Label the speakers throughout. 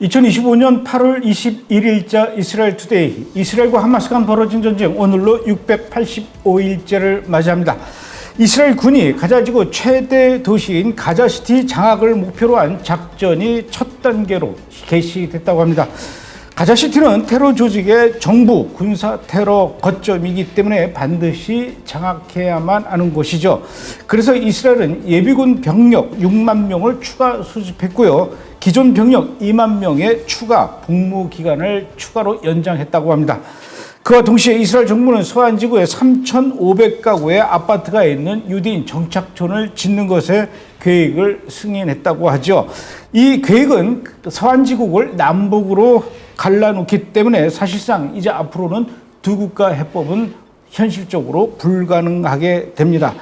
Speaker 1: 2025년 8월 21일자 이스라엘 투데이, 이스라엘과 하마스 간 벌어진 전쟁 오늘로 685일째를 맞이합니다. 이스라엘 군이 가자지구 최대 도시인 가자시티 장악을 목표로 한 작전이 첫 단계로 개시됐다고 합니다. 가자시티는 테러 조직의 정부 군사 테러 거점이기 때문에 반드시 장악해야만 하는 곳이죠. 그래서 이스라엘은 예비군 병력 6만 명을 추가 수집했고요. 기존 병력 2만 명의 추가 복무 기간을 추가로 연장했다고 합니다. 그와 동시에 이스라엘 정부는 서안 지구에 3,500가구의 아파트가 있는 유대인 정착촌을 짓는 것에 계획을 승인했다고 하죠. 이 계획은 서안 지국을 남북으로 갈라놓기 때문에 사실상 이제 앞으로는 두 국가 해법은 현실적으로 불가능하게 됩니다.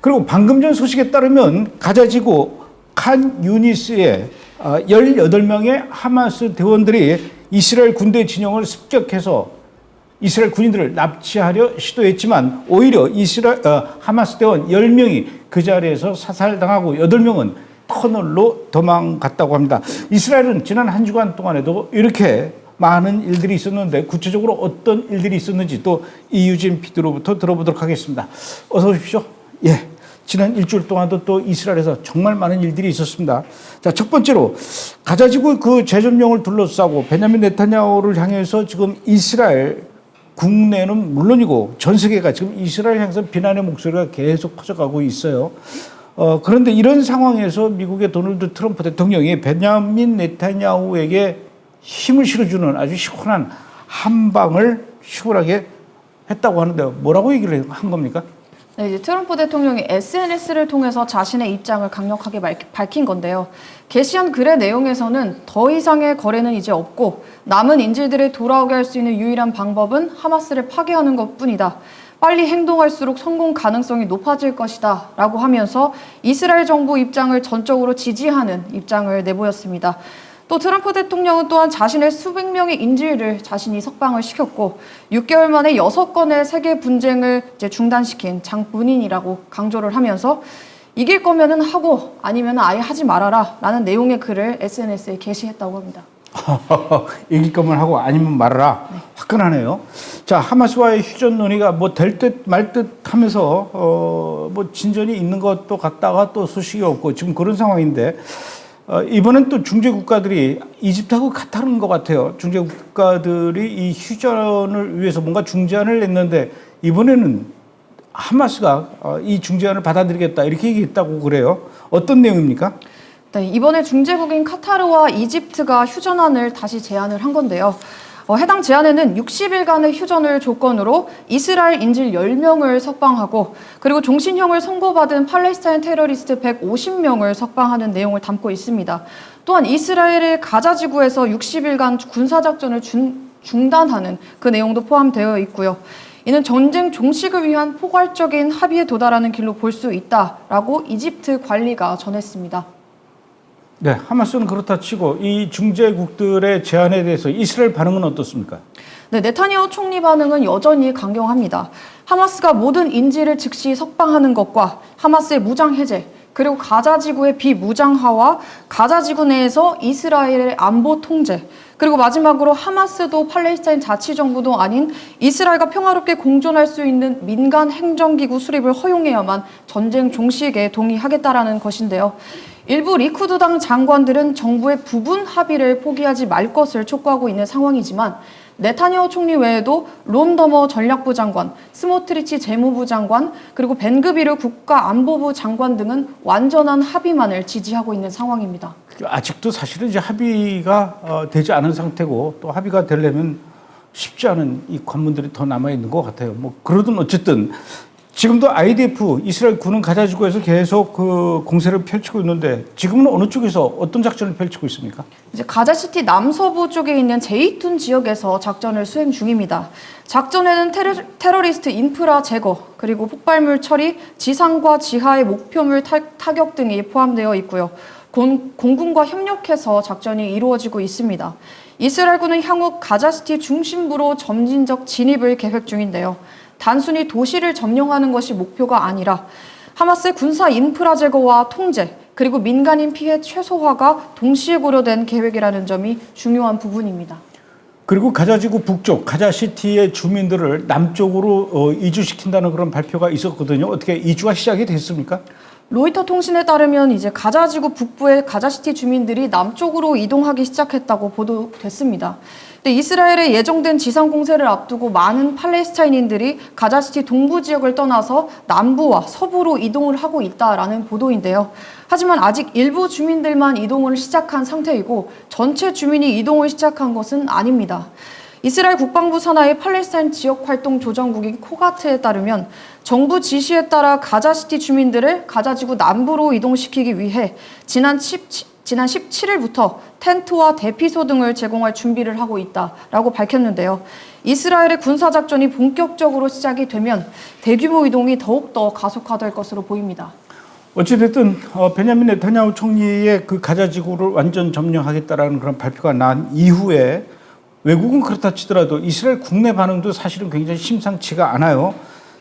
Speaker 1: 그리고 방금 전 소식에 따르면 가자지구 칸 유니스에 18명의 하마스 대원들이 이스라엘 군대 진영을 습격해서 이스라엘 군인들을 납치하려 시도했지만 오히려 하마스 대원 10명이 그 자리에서 사살당하고 8명은 터널로 도망갔다고 합니다. 이스라엘은 지난 한 주간 동안에도 이렇게 많은 일들이 있었는데 구체적으로 어떤 일들이 있었는지 또 이유진 PD로부터 들어보도록 하겠습니다. 어서 오십시오. 예. 지난 일주일 동안도 또 이스라엘에서 정말 많은 일들이 있었습니다. 자, 첫 번째로 가자지구 그 재점령을 둘러싸고 베냐민 네타냐후를 향해서 지금 이스라엘 국내는 물론이고 전 세계가 지금 이스라엘 향해서 비난의 목소리가 계속 커져가고 있어요. 그런데 이런 상황에서 미국의 도널드 트럼프 대통령이 베냐민 네타냐후에게 힘을 실어주는 아주 시원한 한방을 시원하게 했다고 하는데 뭐라고 얘기를 한 겁니까?
Speaker 2: 네, 이제 트럼프 대통령이 SNS를 통해서 자신의 입장을 강력하게 밝힌 건데요. 게시한 글의 내용에서는 더 이상의 거래는 이제 없고 남은 인질들을 돌아오게 할 수 있는 유일한 방법은 하마스를 파괴하는 것뿐이다. 빨리 행동할수록 성공 가능성이 높아질 것이다 라고 하면서 이스라엘 정부 입장을 전적으로 지지하는 입장을 내보였습니다. 또 트럼프 대통령은 또한 자신의 수백 명의 인질을 자신이 석방을 시켰고 6개월 만에 6건의 세계 분쟁을 이제 중단시킨 장군인이라고 강조를 하면서 이길 거면은 하고 아니면 아예 하지 말아라 라는 내용의 글을 SNS에 게시했다고 합니다.
Speaker 1: 이길 거면 하고 아니면 말아라. 네. 화끈하네요. 자, 하마스와의 휴전 논의가 뭐 될 듯 말 듯 하면서 뭐 진전이 있는 것도 같다가 또 소식이 없고 지금 그런 상황인데 이번엔 또 중재 국가들이 이집트하고 카타르인 것 같아요. 중재 국가들이 이 휴전을 위해서 뭔가 중재안을 냈는데 이번에는 하마스가 이 중재안을 받아들이겠다 이렇게 얘기했다고 그래요. 어떤 내용입니까?
Speaker 2: 네, 이번에 중재국인 카타르와 이집트가 휴전안을 다시 제안을 한 건데요. 해당 제안에는 60일간의 휴전을 조건으로 이스라엘 인질 10명을 석방하고 그리고 종신형을 선고받은 팔레스타인 테러리스트 150명을 석방하는 내용을 담고 있습니다. 또한 이스라엘의 가자지구에서 60일간 군사작전을 중단하는 그 내용도 포함되어 있고요. 이는 전쟁 종식을 위한 포괄적인 합의에 도달하는 길로 볼 수 있다라고 이집트 관리가 전했습니다.
Speaker 1: 네, 하마스는 그렇다 치고 이 중재국들의 제안에 대해서 이스라엘 반응은 어떻습니까?
Speaker 2: 네, 네타냐후 총리 반응은 여전히 강경합니다. 하마스가 모든 인질을 즉시 석방하는 것과 하마스의 무장 해제, 그리고 가자지구의 비무장화와 가자지구 내에서 이스라엘의 안보 통제, 그리고 마지막으로 하마스도 팔레스타인 자치정부도 아닌 이스라엘과 평화롭게 공존할 수 있는 민간 행정기구 수립을 허용해야만 전쟁 종식에 동의하겠다라는 것인데요. 일부 리쿠드당 장관들은 정부의 부분 합의를 포기하지 말 것을 촉구하고 있는 상황이지만 네타냐후 총리 외에도 론 더머 전략부 장관, 스모트리치 재무부 장관, 그리고 벤그비르 국가안보부 장관 등은 완전한 합의만을 지지하고 있는 상황입니다.
Speaker 1: 아직도 사실은 이제 합의가 되지 않은 상태고 또 합의가 되려면 쉽지 않은 이 관문들이 더 남아 있는 것 같아요. 뭐 그러든 어쨌든 지금도 IDF 이스라엘 군은 가자지구에서 계속 그 공세를 펼치고 있는데 지금은 어느 쪽에서 어떤 작전을 펼치고 있습니까?
Speaker 2: 이제 가자시티 남서부 쪽에 있는 제이툰 지역에서 작전을 수행 중입니다. 작전에는 테러리스트 인프라 제거, 그리고 폭발물 처리, 지상과 지하의 목표물 타격 등이 포함되어 있고요. 공군과 협력해서 작전이 이루어지고 있습니다. 이스라엘군은 향후 가자시티 중심부로 점진적 진입을 계획 중인데요. 단순히 도시를 점령하는 것이 목표가 아니라 하마스의 군사 인프라 제거와 통제, 그리고 민간인 피해 최소화가 동시에 고려된 계획이라는 점이 중요한 부분입니다.
Speaker 1: 그리고 가자지구 북쪽 가자시티의 주민들을 남쪽으로 이주시킨다는 그런 발표가 있었거든요. 어떻게 이주가 시작이 됐습니까?
Speaker 2: 로이터 통신에 따르면 이제 가자지구 북부의 가자시티 주민들이 남쪽으로 이동하기 시작했다고 보도됐습니다. 근데 이스라엘의 예정된 지상 공세를 앞두고 많은 팔레스타인인들이 가자시티 동부 지역을 떠나서 남부와 서부로 이동을 하고 있다라는 보도인데요. 하지만 아직 일부 주민들만 이동을 시작한 상태이고 전체 주민이 이동을 시작한 것은 아닙니다. 이스라엘 국방부 산하의 팔레스타인 지역활동조정국인 코가트에 따르면 정부 지시에 따라 가자시티 주민들을 가자지구 남부로 이동시키기 위해 지난 17일부터 텐트와 대피소 등을 제공할 준비를 하고 있다라고 밝혔는데요. 이스라엘의 군사작전이 본격적으로 시작이 되면 대규모 이동이 더욱더 가속화될 것으로 보입니다.
Speaker 1: 어찌됐든 베냐민 네타냐후 총리의 그 가자지구를 완전 점령하겠다라는 그런 발표가 난 이후에 외국은 그렇다 치더라도 이스라엘 국내 반응도 사실은 굉장히 심상치가 않아요.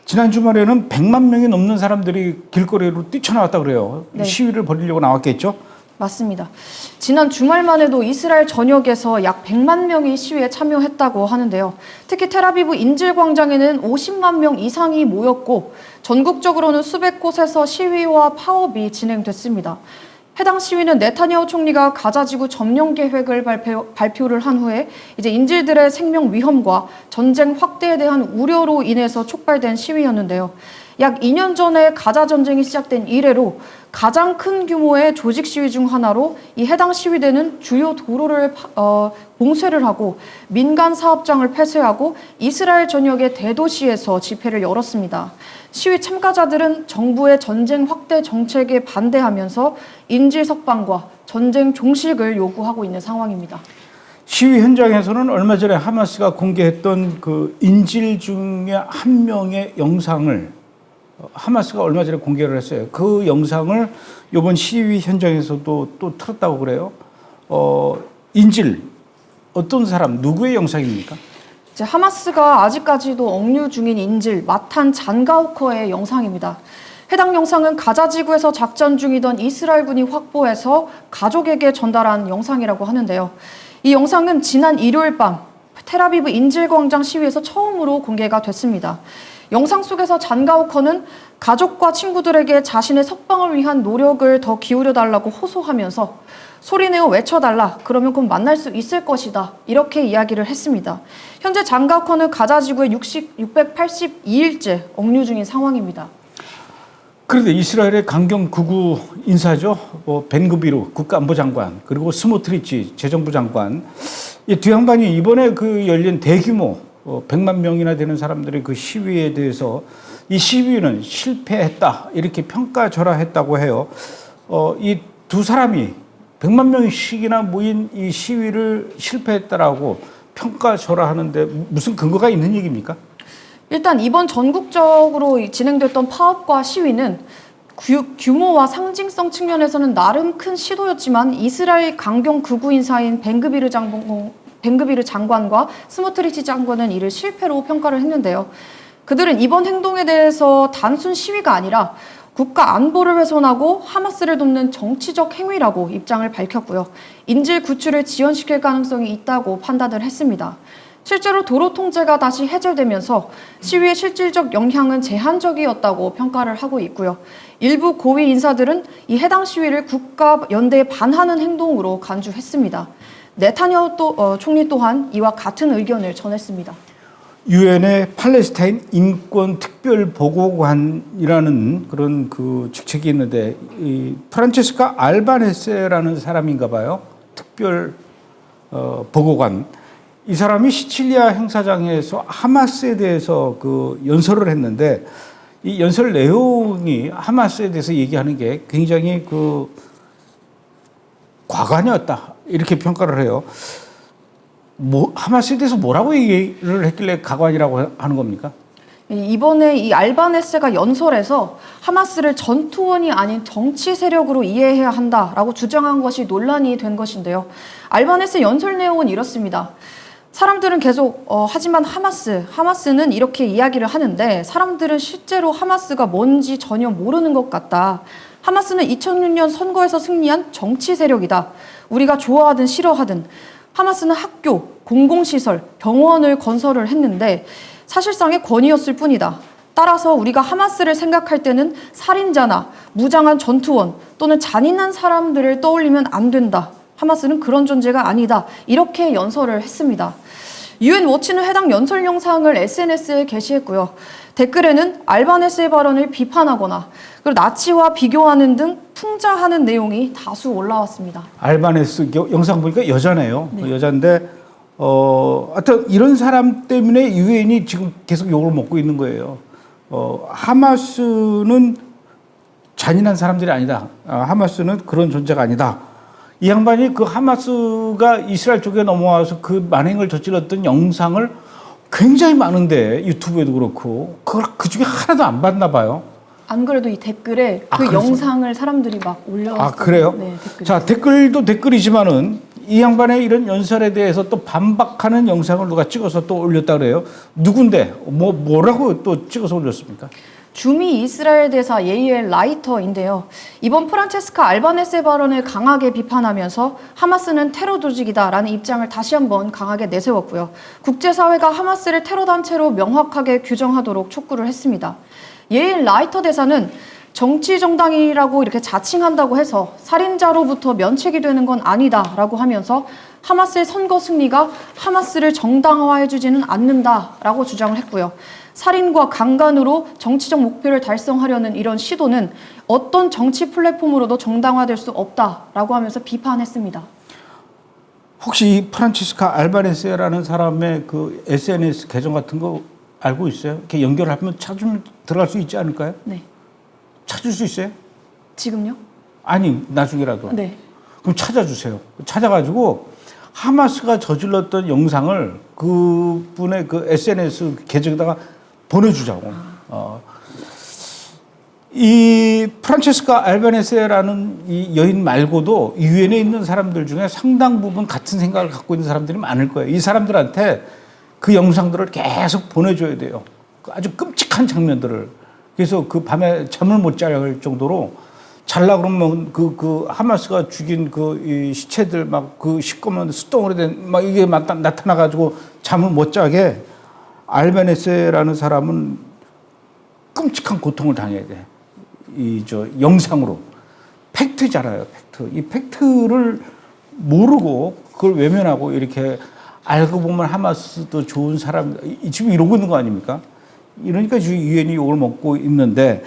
Speaker 1: 지난 주말에는 100만 명이 넘는 사람들이 길거리로 뛰쳐나왔다 그래요.
Speaker 2: 네.
Speaker 1: 시위를 벌이려고 나왔겠죠?
Speaker 2: 맞습니다. 지난 주말만 해도 이스라엘 전역에서 약 100만 명이 시위에 참여했다고 하는데요. 특히 텔아비브 인질 광장에는 50만 명 이상이 모였고 전국적으로는 수백 곳에서 시위와 파업이 진행됐습니다. 해당 시위는 네타냐후 총리가 가자지구 점령 계획을 발표를 한 후에 이제 인질들의 생명 위험과 전쟁 확대에 대한 우려로 인해서 촉발된 시위였는데요. 약 2년 전에 가자 전쟁이 시작된 이래로 가장 큰 규모의 조직 시위 중 하나로 이 해당 시위대는 주요 도로를 봉쇄를 하고 민간 사업장을 폐쇄하고 이스라엘 전역의 대도시에서 집회를 열었습니다. 시위 참가자들은 정부의 전쟁 확대 정책에 반대하면서 인질 석방과 전쟁 종식을 요구하고 있는 상황입니다.
Speaker 1: 시위 현장에서는 얼마 전에 하마스가 공개했던 그 인질 중에 한 명의 영상을 하마스가 얼마 전에 공개를 했어요. 그 영상을 이번 시위 현장에서도 또 틀었다고 그래요. 인질 어떤 사람 누구의 영상입니까?
Speaker 2: 이제 하마스가 아직까지도 억류 중인 인질 마탄 잔가우커의 영상입니다. 해당 영상은 가자지구에서 작전 중이던 이스라엘군이 확보해서 가족에게 전달한 영상이라고 하는데요. 이 영상은 지난 일요일 밤 텔아비브 인질광장 시위에서 처음으로 공개가 됐습니다. 영상 속에서 잔가우커는 가족과 친구들에게 자신의 석방을 위한 노력을 더 기울여달라고 호소하면서 소리내어 외쳐달라, 그러면 곧 만날 수 있을 것이다, 이렇게 이야기를 했습니다. 현재 잔가우커는 가자지구에 682일째 억류 중인 상황입니다.
Speaker 1: 그런데 이스라엘의 강경 극우 인사죠. 벤그비르 국가안보장관 그리고 스모트리치 재정부 장관, 이 두 양반이 이번에 그 열린 대규모 100만 명이나 되는 사람들의 그 시위에 대해서 이 시위는 실패했다 이렇게 평가절하했다고 해요. 이 두 사람이 100만 명씩이나 모인 이 시위를 실패했다라고 평가절하하는데 무슨 근거가 있는 얘기입니까?
Speaker 2: 일단 이번 전국적으로 진행됐던 파업과 시위는 규모와 상징성 측면에서는 나름 큰 시도였지만 이스라엘 강경 극우 인사인 벤그비르 장관과 스모트리치 장관은 이를 실패로 평가를 했는데요. 그들은 이번 행동에 대해서 단순 시위가 아니라 국가 안보를 훼손하고 하마스를 돕는 정치적 행위라고 입장을 밝혔고요. 인질 구출을 지연시킬 가능성이 있다고 판단을 했습니다. 실제로 도로 통제가 다시 해제되면서 시위의 실질적 영향은 제한적이었다고 평가를 하고 있고요. 일부 고위 인사들은 이 해당 시위를 국가 연대에 반하는 행동으로 간주했습니다. 네타냐후 총리 또한 이와 같은 의견을 전했습니다.
Speaker 1: 유엔의 팔레스타인 인권 특별 보고관이라는 그런 그 직책이 있는데 이 프란체스카 알바네세라는 사람인가 봐요. 특별 보고관. 이 사람이 시칠리아 행사장에서 하마스에 대해서 그 연설을 했는데 이 연설 내용이 하마스에 대해서 얘기하는 게 굉장히 그 과관이었다 이렇게 평가를 해요. 하마스에 대해서 뭐라고 얘기를 했길래 가관이라고 하는 겁니까?
Speaker 2: 이번에 이 알바네스가 연설에서 하마스를 전투원이 아닌 정치 세력으로 이해해야 한다라고 주장한 것이 논란이 된 것인데요. 알바네스 연설 내용은 이렇습니다. 사람들은 계속 하지만 하마스는 이렇게 이야기를 하는데 사람들은 실제로 하마스가 뭔지 전혀 모르는 것 같다. 하마스는 2006년 선거에서 승리한 정치 세력이다. 우리가 좋아하든 싫어하든 하마스는 학교, 공공시설, 병원을 건설을 했는데 사실상의 권위였을 뿐이다. 따라서 우리가 하마스를 생각할 때는 살인자나 무장한 전투원 또는 잔인한 사람들을 떠올리면 안 된다. 하마스는 그런 존재가 아니다. 이렇게 연설을 했습니다. UN 워치는 해당 연설 영상을 SNS에 게시했고요. 댓글에는 알바네스의 발언을 비판하거나 그리고 나치와 비교하는 등 풍자하는 내용이 다수 올라왔습니다.
Speaker 1: 알바네스 영상 보니까 여자네요.
Speaker 2: 네.
Speaker 1: 여자인데 하여튼 이런 사람 때문에 유엔이 지금 계속 욕을 먹고 있는 거예요. 하마스는 잔인한 사람들이 아니다. 하마스는 그런 존재가 아니다. 이 양반이 그 하마스가 이스라엘 쪽에 넘어와서 그 만행을 저질렀던 영상을 굉장히 많은데 유튜브에도 그렇고 그걸 그 중에 하나도 안 봤나 봐요.
Speaker 2: 안 그래도 이 댓글에 그 영상을 사람들이 막 올려왔어요.
Speaker 1: 아, 그래요?
Speaker 2: 네, 댓글이.
Speaker 1: 자, 댓글도 댓글이지만은 이 양반의 이런 연설에 대해서 또 반박하는 영상을 누가 찍어서 또 올렸다 그래요. 누군데? 뭐라고 또 찍어서 올렸습니까?
Speaker 2: 주미 이스라엘 대사 예이엘 라이터인데요. 이번 프란체스카 알바네스의 발언을 강하게 비판하면서 하마스는 테러 조직이다라는 입장을 다시 한번 강하게 내세웠고요. 국제사회가 하마스를 테러 단체로 명확하게 규정하도록 촉구를 했습니다. 예이엘 라이터 대사는 정치 정당이라고 이렇게 자칭한다고 해서 살인자로부터 면책이 되는 건 아니다라고 하면서 하마스의 선거 승리가 하마스를 정당화해주지는 않는다라고 주장을 했고요. 살인과 강간으로 정치적 목표를 달성하려는 이런 시도는 어떤 정치 플랫폼으로도 정당화될 수 없다라고 하면서 비판했습니다.
Speaker 1: 혹시 이 프란치스카 알바네스라는 사람의 그 SNS 계정 같은 거 알고 있어요? 이렇게 연결하면 찾으면 들어갈 수 있지 않을까요?
Speaker 2: 네.
Speaker 1: 찾을 수 있어요?
Speaker 2: 지금요?
Speaker 1: 아니, 나중이라도.
Speaker 2: 네.
Speaker 1: 그럼 찾아주세요. 찾아가지고 하마스가 저질렀던 영상을 그분의 그 SNS 계정에다가 보내주자고. 이 프란체스카 알바네스라는 이 여인 말고도 유엔에 있는 사람들 중에 상당 부분 같은 생각을 갖고 있는 사람들이 많을 거예요. 이 사람들한테 그 영상들을 계속 보내줘야 돼요. 아주 끔찍한 장면들을. 그래서 그 밤에 잠을 못 잘 정도로 잘라 그러면 그 하마스가 죽인 이 시체들 막 그 시꺼먼 수동으로 된 막 이게 나타나가지고 잠을 못 자게 알바네스라는 사람은 끔찍한 고통을 당해야 돼. 영상으로. 팩트잖아요, 팩트. 이 팩트를 모르고 그걸 외면하고 이렇게 알고 보면 하마스도 좋은 사람, 지금 이러고 있는 거 아닙니까? 이러니까 지금 유엔이 욕을 먹고 있는데,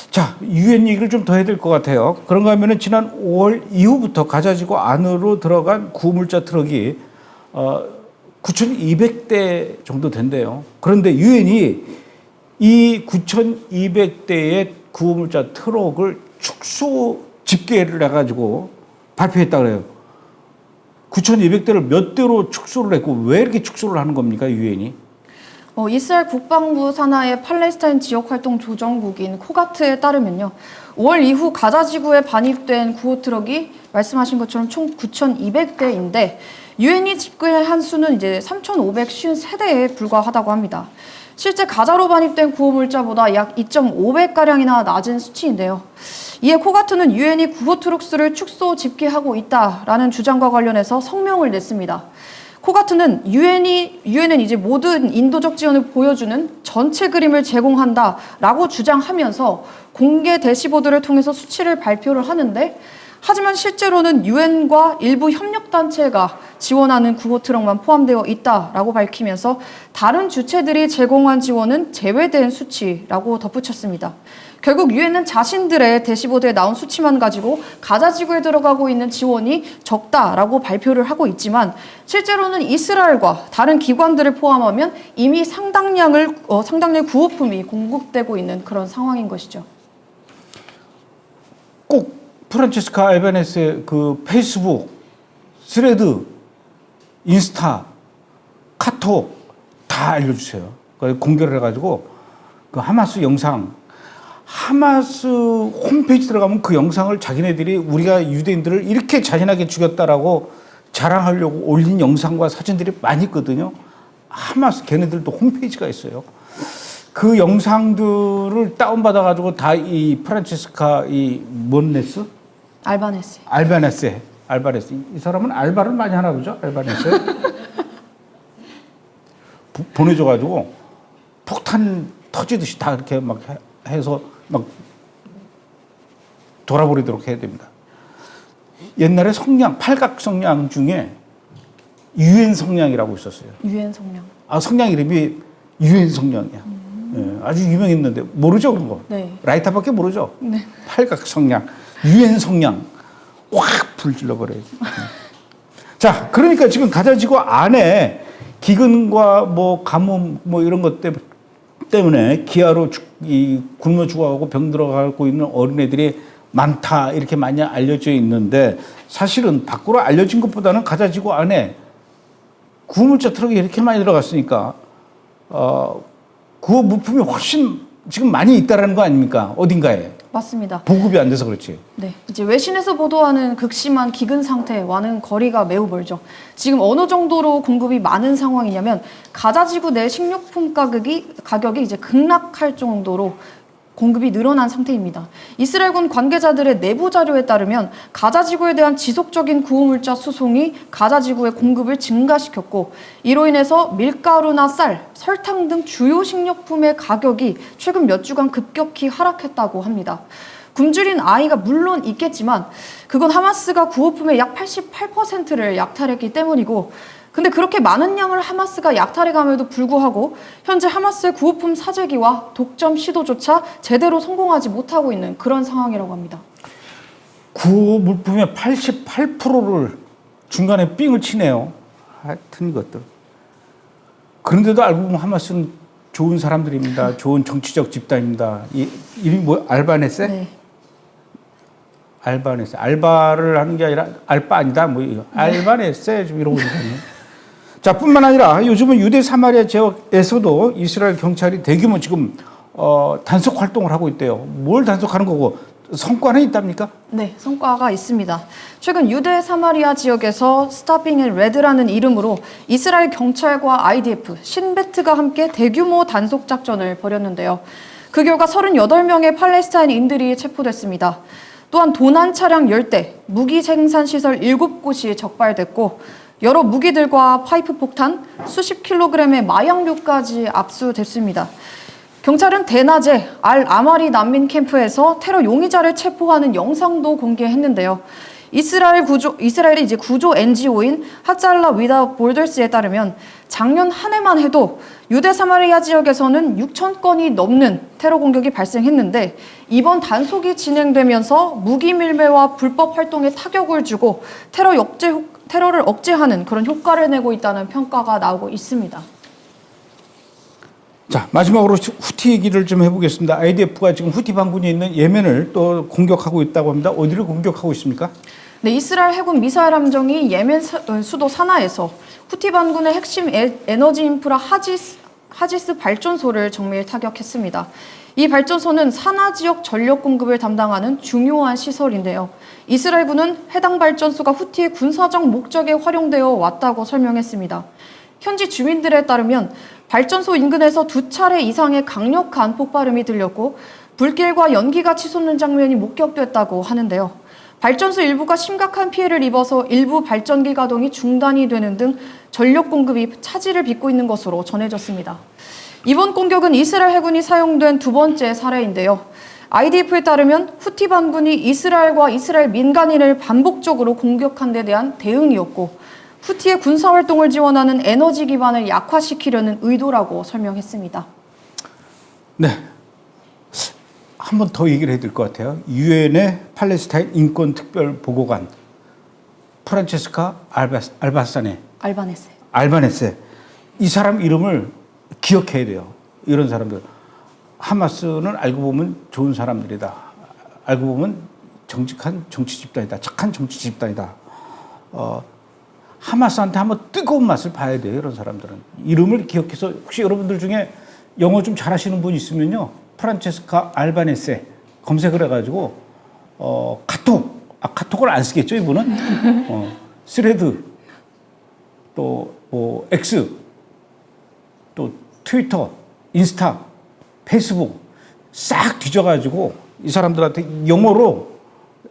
Speaker 1: 자, 유엔 얘기를 좀 더 해야 될 것 같아요. 그런가 하면은 지난 5월 이후부터 가자지구 안으로 들어간 구물자 트럭이 9,200대 정도 된대요. 그런데 유엔이 이 9,200대의 구물자 트럭을 축소 집계를 해가지고 발표했다 그래요. 9,200대를 몇 대로 축소를 했고 왜 이렇게 축소를 하는 겁니까, 유엔이?
Speaker 2: 이스라엘 국방부 산하의 팔레스타인 지역활동조정국인 코가트에 따르면요. 5월 이후 가자 지구에 반입된 구호 트럭이 말씀하신 것처럼 총 9,200대인데 유엔이 집계한 수는 이제 3,553대에 불과하다고 합니다. 실제 가자로 반입된 구호 물자보다 약 2.5배가량이나 낮은 수치인데요. 이에 코가트는 유엔이 구호 트럭 수를 축소 집계하고 있다라는 주장과 관련해서 성명을 냈습니다. 코가트는 유엔은 이제 모든 인도적 지원을 보여주는 전체 그림을 제공한다라고 주장하면서 공개 대시보드를 통해서 수치를 발표를 하는데 하지만 실제로는 유엔과 일부 협력단체가 지원하는 구호 트럭만 포함되어 있다라고 밝히면서 다른 주체들이 제공한 지원은 제외된 수치라고 덧붙였습니다. 결국 유엔은 자신들의 대시보드에 나온 수치만 가지고 가자 지구에 들어가고 있는 지원이 적다라고 발표를 하고 있지만 실제로는 이스라엘과 다른 기관들을 포함하면 이미 상당량의 구호품이 공급되고 있는 그런 상황인 것이죠.
Speaker 1: 꼭 프란체스카 알바네스의 그 페이스북, 스레드, 인스타, 카톡 다 알려주세요. 공개를 해가지고 그 하마스 영상, 하마스 홈페이지 들어가면 그 영상을 자기네들이 우리가 유대인들을 이렇게 잔인하게 죽였다라고 자랑하려고 올린 영상과 사진들이 많이 있거든요. 하마스 걔네들도 홈페이지가 있어요. 그 영상들을 다운받아 가지고 다 이 프란체스카 이 뭔네스 알바네스 이 사람은 알바를 많이 하나 보죠. 알바네스 보내줘 가지고 폭탄 터지듯이 다 이렇게 막 해서 막 돌아버리도록 해야 됩니다. 옛날에 성냥, 팔각 성냥 중에 유엔 성냥이라고 있었어요.
Speaker 2: 유엔 성냥.
Speaker 1: 아, 성냥 이름이 유엔 성냥이야. 예, 아주 유명했는데 모르죠 그런 거.
Speaker 2: 네.
Speaker 1: 라이터밖에 모르죠.
Speaker 2: 네.
Speaker 1: 팔각 성냥, 유엔 성냥 확 불질러 버려요. 자, 그러니까 지금 가자지구 안에 기근과 뭐 가뭄 뭐 이런 것 때문에 기아로 굶어 죽어가고 병 들어가고 있는 어린애들이 많다 이렇게 많이 알려져 있는데 사실은 밖으로 알려진 것보다는 가자지구 안에 구물자 트럭이 이렇게 많이 들어갔으니까 구호 물품이 훨씬 지금 많이 있다라는 거 아닙니까? 어딘가에.
Speaker 2: 맞습니다.
Speaker 1: 보급이 안 돼서 그렇지.
Speaker 2: 네, 이제 외신에서 보도하는 극심한 기근 상태와는 거리가 매우 멀죠. 지금 어느 정도로 공급이 많은 상황이냐면 가자지구 내 식료품 가격이 이제 급락할 정도로 공급이 늘어난 상태입니다. 이스라엘군 관계자들의 내부 자료에 따르면 가자지구에 대한 지속적인 구호물자 수송이 가자지구의 공급을 증가시켰고 이로 인해서 밀가루나 쌀, 설탕 등 주요 식료품의 가격이 최근 몇 주간 급격히 하락했다고 합니다. 굶주린 아이가 물론 있겠지만 그건 하마스가 구호품의 약 88%를 약탈했기 때문이고 근데 그렇게 많은 양을 하마스가 약탈해감에도 불구하고 현재 하마스의 구호품 사재기와 독점 시도조차 제대로 성공하지 못하고 있는 그런 상황이라고 합니다.
Speaker 1: 구호 물품의 88%를 중간에 삥을 치네요. 하여튼 이것들. 그런데도 알고 보면 하마스는 좋은 사람들입니다. 좋은 정치적 집단입니다. 이름이 뭐야? 알바네세?
Speaker 2: 네.
Speaker 1: 알바네세. 알바를 하는 게 아니라 알바 아니다. 뭐 알바네세 좀 이러고 있거든요. 자, 뿐만 아니라 요즘은 유대 사마리아 지역에서도 이스라엘 경찰이 대규모 지금 단속 활동을 하고 있대요. 뭘 단속하는 거고 성과는 있답니까?
Speaker 2: 네, 성과가 있습니다. 최근 유대 사마리아 지역에서 스타핑 앤 레드라는 이름으로 이스라엘 경찰과 IDF, 신베트가 함께 대규모 단속 작전을 벌였는데요. 그 결과 38명의 팔레스타인인들이 체포됐습니다. 또한 도난 차량 10대, 무기 생산 시설 7곳이 적발됐고 여러 무기들과 파이프 폭탄, 수십 킬로그램의 마약류까지 압수됐습니다. 경찰은 대낮에 알 아마리 난민 캠프에서 테러 용의자를 체포하는 영상도 공개했는데요. 이스라엘의 이제 구조 NGO인 하잘라 위다웃 볼더스에 따르면 작년 한 해만 해도 유대 사마리아 지역에서는 6천 건이 넘는 테러 공격이 발생했는데 이번 단속이 진행되면서 무기 밀매와 불법 활동에 타격을 주고 테러를 억제하는 그런 효과를 내고 있다는 평가가 나오고 있습니다.
Speaker 1: 자, 마지막으로 후티 얘기를 좀 해보겠습니다. IDF가 지금 후티 반군이 있는 예멘을 또 공격하고 있다고 합니다. 어디를 공격하고 있습니까?
Speaker 2: 네, 이스라엘 해군 미사일 함정이 예멘 수도 사나에서 후티 반군의 핵심 에너지 인프라 하지스 발전소를 정밀 타격했습니다. 이 발전소는 사나 지역 전력 공급을 담당하는 중요한 시설인데요. 이스라엘군은 해당 발전소가 후티의 군사적 목적에 활용되어 왔다고 설명했습니다. 현지 주민들에 따르면 발전소 인근에서 2차례 이상의 강력한 폭발음이 들렸고 불길과 연기가 치솟는 장면이 목격됐다고 하는데요. 발전소 일부가 심각한 피해를 입어서 일부 발전기 가동이 중단이 되는 등 전력 공급이 차질을 빚고 있는 것으로 전해졌습니다. 이번 공격은 이스라엘 해군이 사용된 두 번째 사례인데요. IDF에 따르면 후티 반군이 이스라엘과 이스라엘 민간인을 반복적으로 공격한 데 대한 대응이었고 후티의 군사활동을 지원하는 에너지 기반을 약화시키려는 의도라고 설명했습니다.
Speaker 1: 네. 한 번 더 얘기를 해야 될 것 같아요. 유엔의 팔레스타인 인권특별보고관 프란체스카 알바네세. 이 사람 이름을 기억해야 돼요. 이런 사람들. 하마스는 알고 보면 좋은 사람들이다. 알고 보면 정직한 정치 집단이다. 착한 정치 집단이다. 하마스한테 한번 뜨거운 맛을 봐야 돼요. 이런 사람들은. 이름을 기억해서 혹시 여러분들 중에 영어 좀 잘하시는 분 있으면요. 프란체스카 알바네세 검색을 해가지고 카톡을 안 쓰겠죠 이분은. 스레드 또 뭐 X 또 트위터 인스타 페이스북 싹 뒤져가지고 이 사람들한테 영어로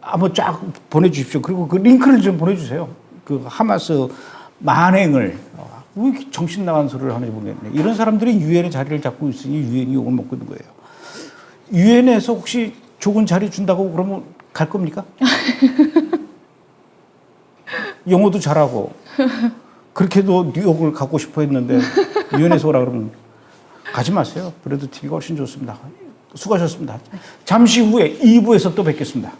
Speaker 1: 한번 쫙 보내주십시오. 그리고 그 링크를 좀 보내주세요. 그 하마스 만행을 왜 이렇게 정신 나간 소리를 하는지 모르겠네. 이런 사람들이 유엔의 자리를 잡고 있으니 유엔이 욕을 먹고 있는 거예요. 유엔에서 혹시 좋은 자리 준다고 그러면 갈 겁니까? 영어도 잘하고 그렇게도 뉴욕을 가고 싶어 했는데 유엔에서 오라 그러면 가지 마세요. 브레드 TV가 훨씬 좋습니다. 수고하셨습니다. 잠시 후에 2부에서 또 뵙겠습니다.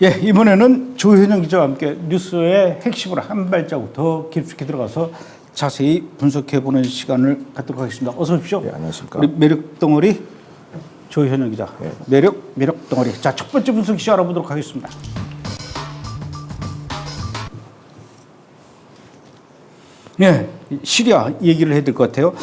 Speaker 1: 예, 이번에는 조현영 기자와 함께 뉴스의 핵심으로 한 발자국 더 깊숙이 들어가서 자세히 분석해보는 시간을 갖도록 하겠습니다. 어서 오십시오.
Speaker 3: 네, 안녕하십니까.
Speaker 1: 우리 매력 덩어리 조현영 기자. 네. 매력 덩어리. 자, 첫 번째 분석 기시 알아보도록 하겠습니다. 네, 시리아 얘기를 해야 될 것 같아요.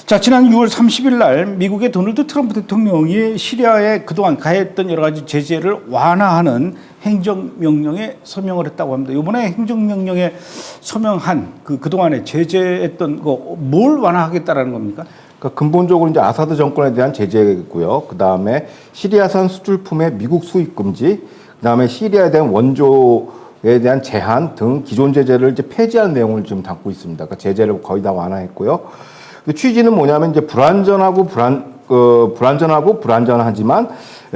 Speaker 1: 자, 지난 6월 30일 날 미국의 도널드 트럼프 대통령이 시리아에 그동안 가했던 여러 가지 제재를 완화하는 행정명령에 서명을 했다고 합니다. 이번에 행정명령에 서명한 그동안에 제재했던 거 뭘 완화하겠다라는 겁니까?
Speaker 3: 그러니까 근본적으로 이제 아사드 정권에 대한 제재고요. 그 다음에 시리아산 수출품의 미국 수입 금지, 그 다음에 시리아에 대한 원조에 대한 제한 등 기존 제재를 이제 폐지하는 내용을 지금 담고 있습니다. 그러니까 제재를 거의 다 완화했고요. 취지는 뭐냐면 이제 불안전하지만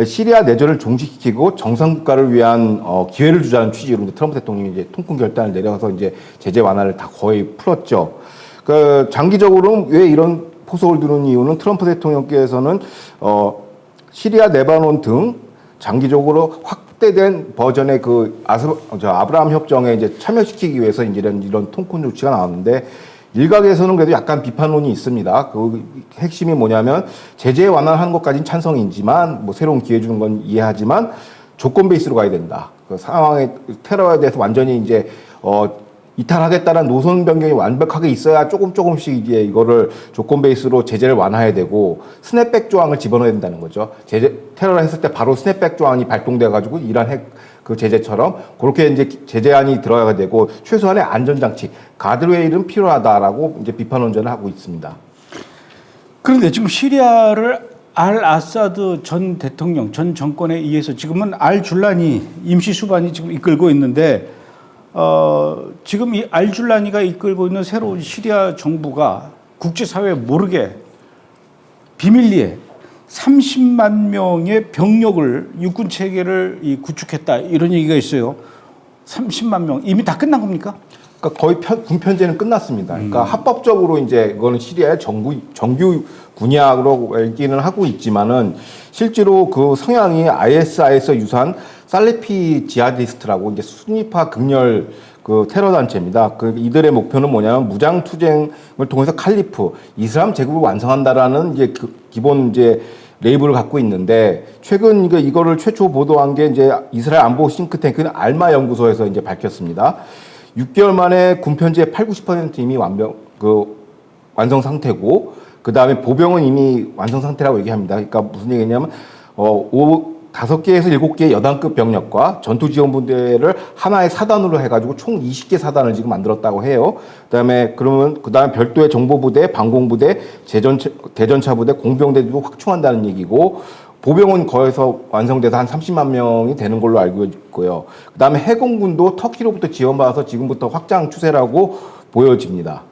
Speaker 3: 시리아 내전을 종식시키고 정상국가를 위한 기회를 주자는 취지로 이제 트럼프 대통령이 이제 통큰 결단을 내려서 이제 제재 완화를 다 거의 풀었죠. 그 장기적으로는 왜 이런 포석을 두는 이유는 트럼프 대통령께서는 시리아, 레바논 등 장기적으로 확대된 버전의 아브라함 협정에 이제 참여시키기 위해서 이제 이런 통큰 조치가 나왔는데. 일각에서는 그래도 약간 비판론이 있습니다. 그 핵심이 뭐냐면 제재 완화하는 것까지는 찬성이지만 뭐 새로운 기회 주는 건 이해하지만 조건 베이스로 가야 된다. 그 상황의 테러에 대해서 완전히 이제 이탈하겠다는 노선 변경이 완벽하게 있어야 조금씩 이제 이거를 조건 베이스로 제재를 완화해야 되고 스냅백 조항을 집어넣어야 된다는 거죠. 테러를 했을 때 바로 스냅백 조항이 발동돼 가지고 이란 그 제재처럼 그렇게 이제 제재안이 들어가야 되고 최소한의 안전장치, 가드레일은 필요하다라고 이제 비판 원전을 하고 있습니다.
Speaker 1: 그런데 지금 시리아를 알 아사드 전 대통령, 전 정권에 의해서 지금은 알 줄라니 임시 수반이 지금 이끌고 있는데 지금 이 알 줄라니가 이끌고 있는 새로운 시리아 정부가 국제사회에 모르게 비밀리에 30만 명의 병력을 육군 체계를 구축했다 이런 얘기가 있어요. 30만 명 이미 다 끝난 겁니까?
Speaker 3: 그러니까 거의 군 편제는 끝났습니다. 그러니까 합법적으로 이제 이거는 시리아의 정규 군약으로 얘기는 하고 있지만은 실제로 그 성향이 ISIS 유사한 살레피 지하디스트라고 이제 순위파 극렬 그 테러 단체입니다. 그 이들의 목표는 뭐냐면 무장 투쟁을 통해서 칼리프 이슬람 제국을 완성한다라는 이제 그 기본 이제 레이블을 갖고 있는데 최근 이거를 최초 보도한 게 이제 이스라엘 안보 싱크탱크는 알마 연구소에서 이제 밝혔습니다. 6개월 만에 군 편제의 80~90% 이미 완성 상태고 그 다음에 보병은 이미 완성 상태라고 얘기합니다. 그러니까 무슨 얘기냐면 5개에서 7개의 여단급 병력과 전투지원부대를 하나의 사단으로 해가지고 총 20개 사단을 지금 만들었다고 해요. 그다음에 별도의 정보부대, 방공부대, 대전차 부대, 공병대도 확충한다는 얘기고 보병은 거기서 완성돼서 한 30만 명이 되는 걸로 알고 있고요. 그다음에 해공군도 터키로부터 지원받아서 지금부터 확장 추세라고 보여집니다.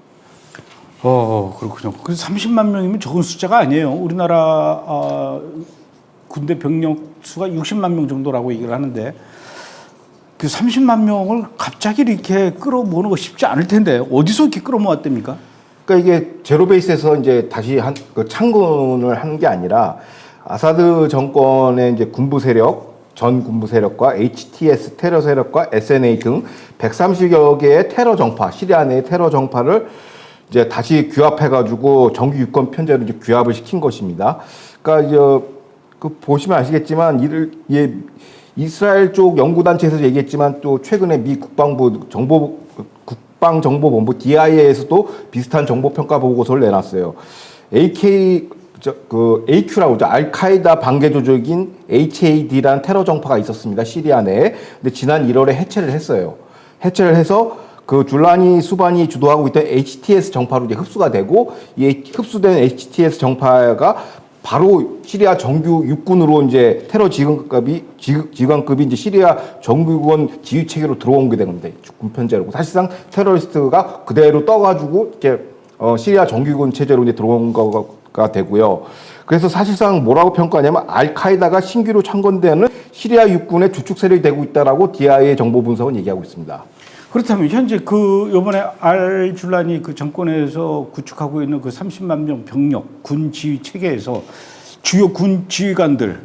Speaker 1: 그렇군요. 그래서 30만 명이면 적은 숫자가 아니에요. 우리나라 군대 병력 수가 60만 명 정도라고 얘기를 하는데 그 30만 명을 갑자기 이렇게 끌어모으는 거 쉽지 않을 텐데 어디서 이렇게 끌어모았답니까?
Speaker 3: 그러니까 이게 제로 베이스에서 이제 다시 그 창군을 한 게 아니라 아사드 정권의 이제 군부 세력, 전 군부 세력과 HTS 테러 세력과 SNA 등 130여 개의 테러 정파, 시리아 내의 테러 정파를 이제 다시 규합해가지고 정규 유권 편제로 이제 규합을 시킨 것입니다. 그러니까 이제 그 보시면 아시겠지만 이스라엘 쪽 연구단체에서 얘기했지만 또 최근에 미 국방정보본부 DIA에서도 비슷한 정보평가 보고서를 내놨어요. AQ라고 하죠. 알카이다 반개 조직인 HAD라는 테러 정파가 있었습니다. 시리아 내에. 근데 지난 1월에 해체를 했어요. 해체를 해서 그 줄라니 수반이 주도하고 있던 HTS 정파로 이제 흡수가 되고 이 흡수된 HTS 정파가 바로 시리아 정규 육군으로 이제 테러 지휘관급이 이제 시리아 정규군 지휘 체계로 들어온 게 된 겁니다. 군 편제로. 사실상 테러리스트가 그대로 떠가지고 이렇게 시리아 정규군 체제로 이제 들어온 거가 되고요. 그래서 사실상 뭐라고 평가하냐면 알카이다가 신규로 창건되는 시리아 육군의 주축 세력이 되고 있다라고 DIA 정보 분석은 얘기하고 있습니다.
Speaker 1: 그렇다면 현재 그 요번에 알줄라니 그 정권에서 구축하고 있는 그 30만 명 병력 군 지휘 체계에서 주요 군 지휘관들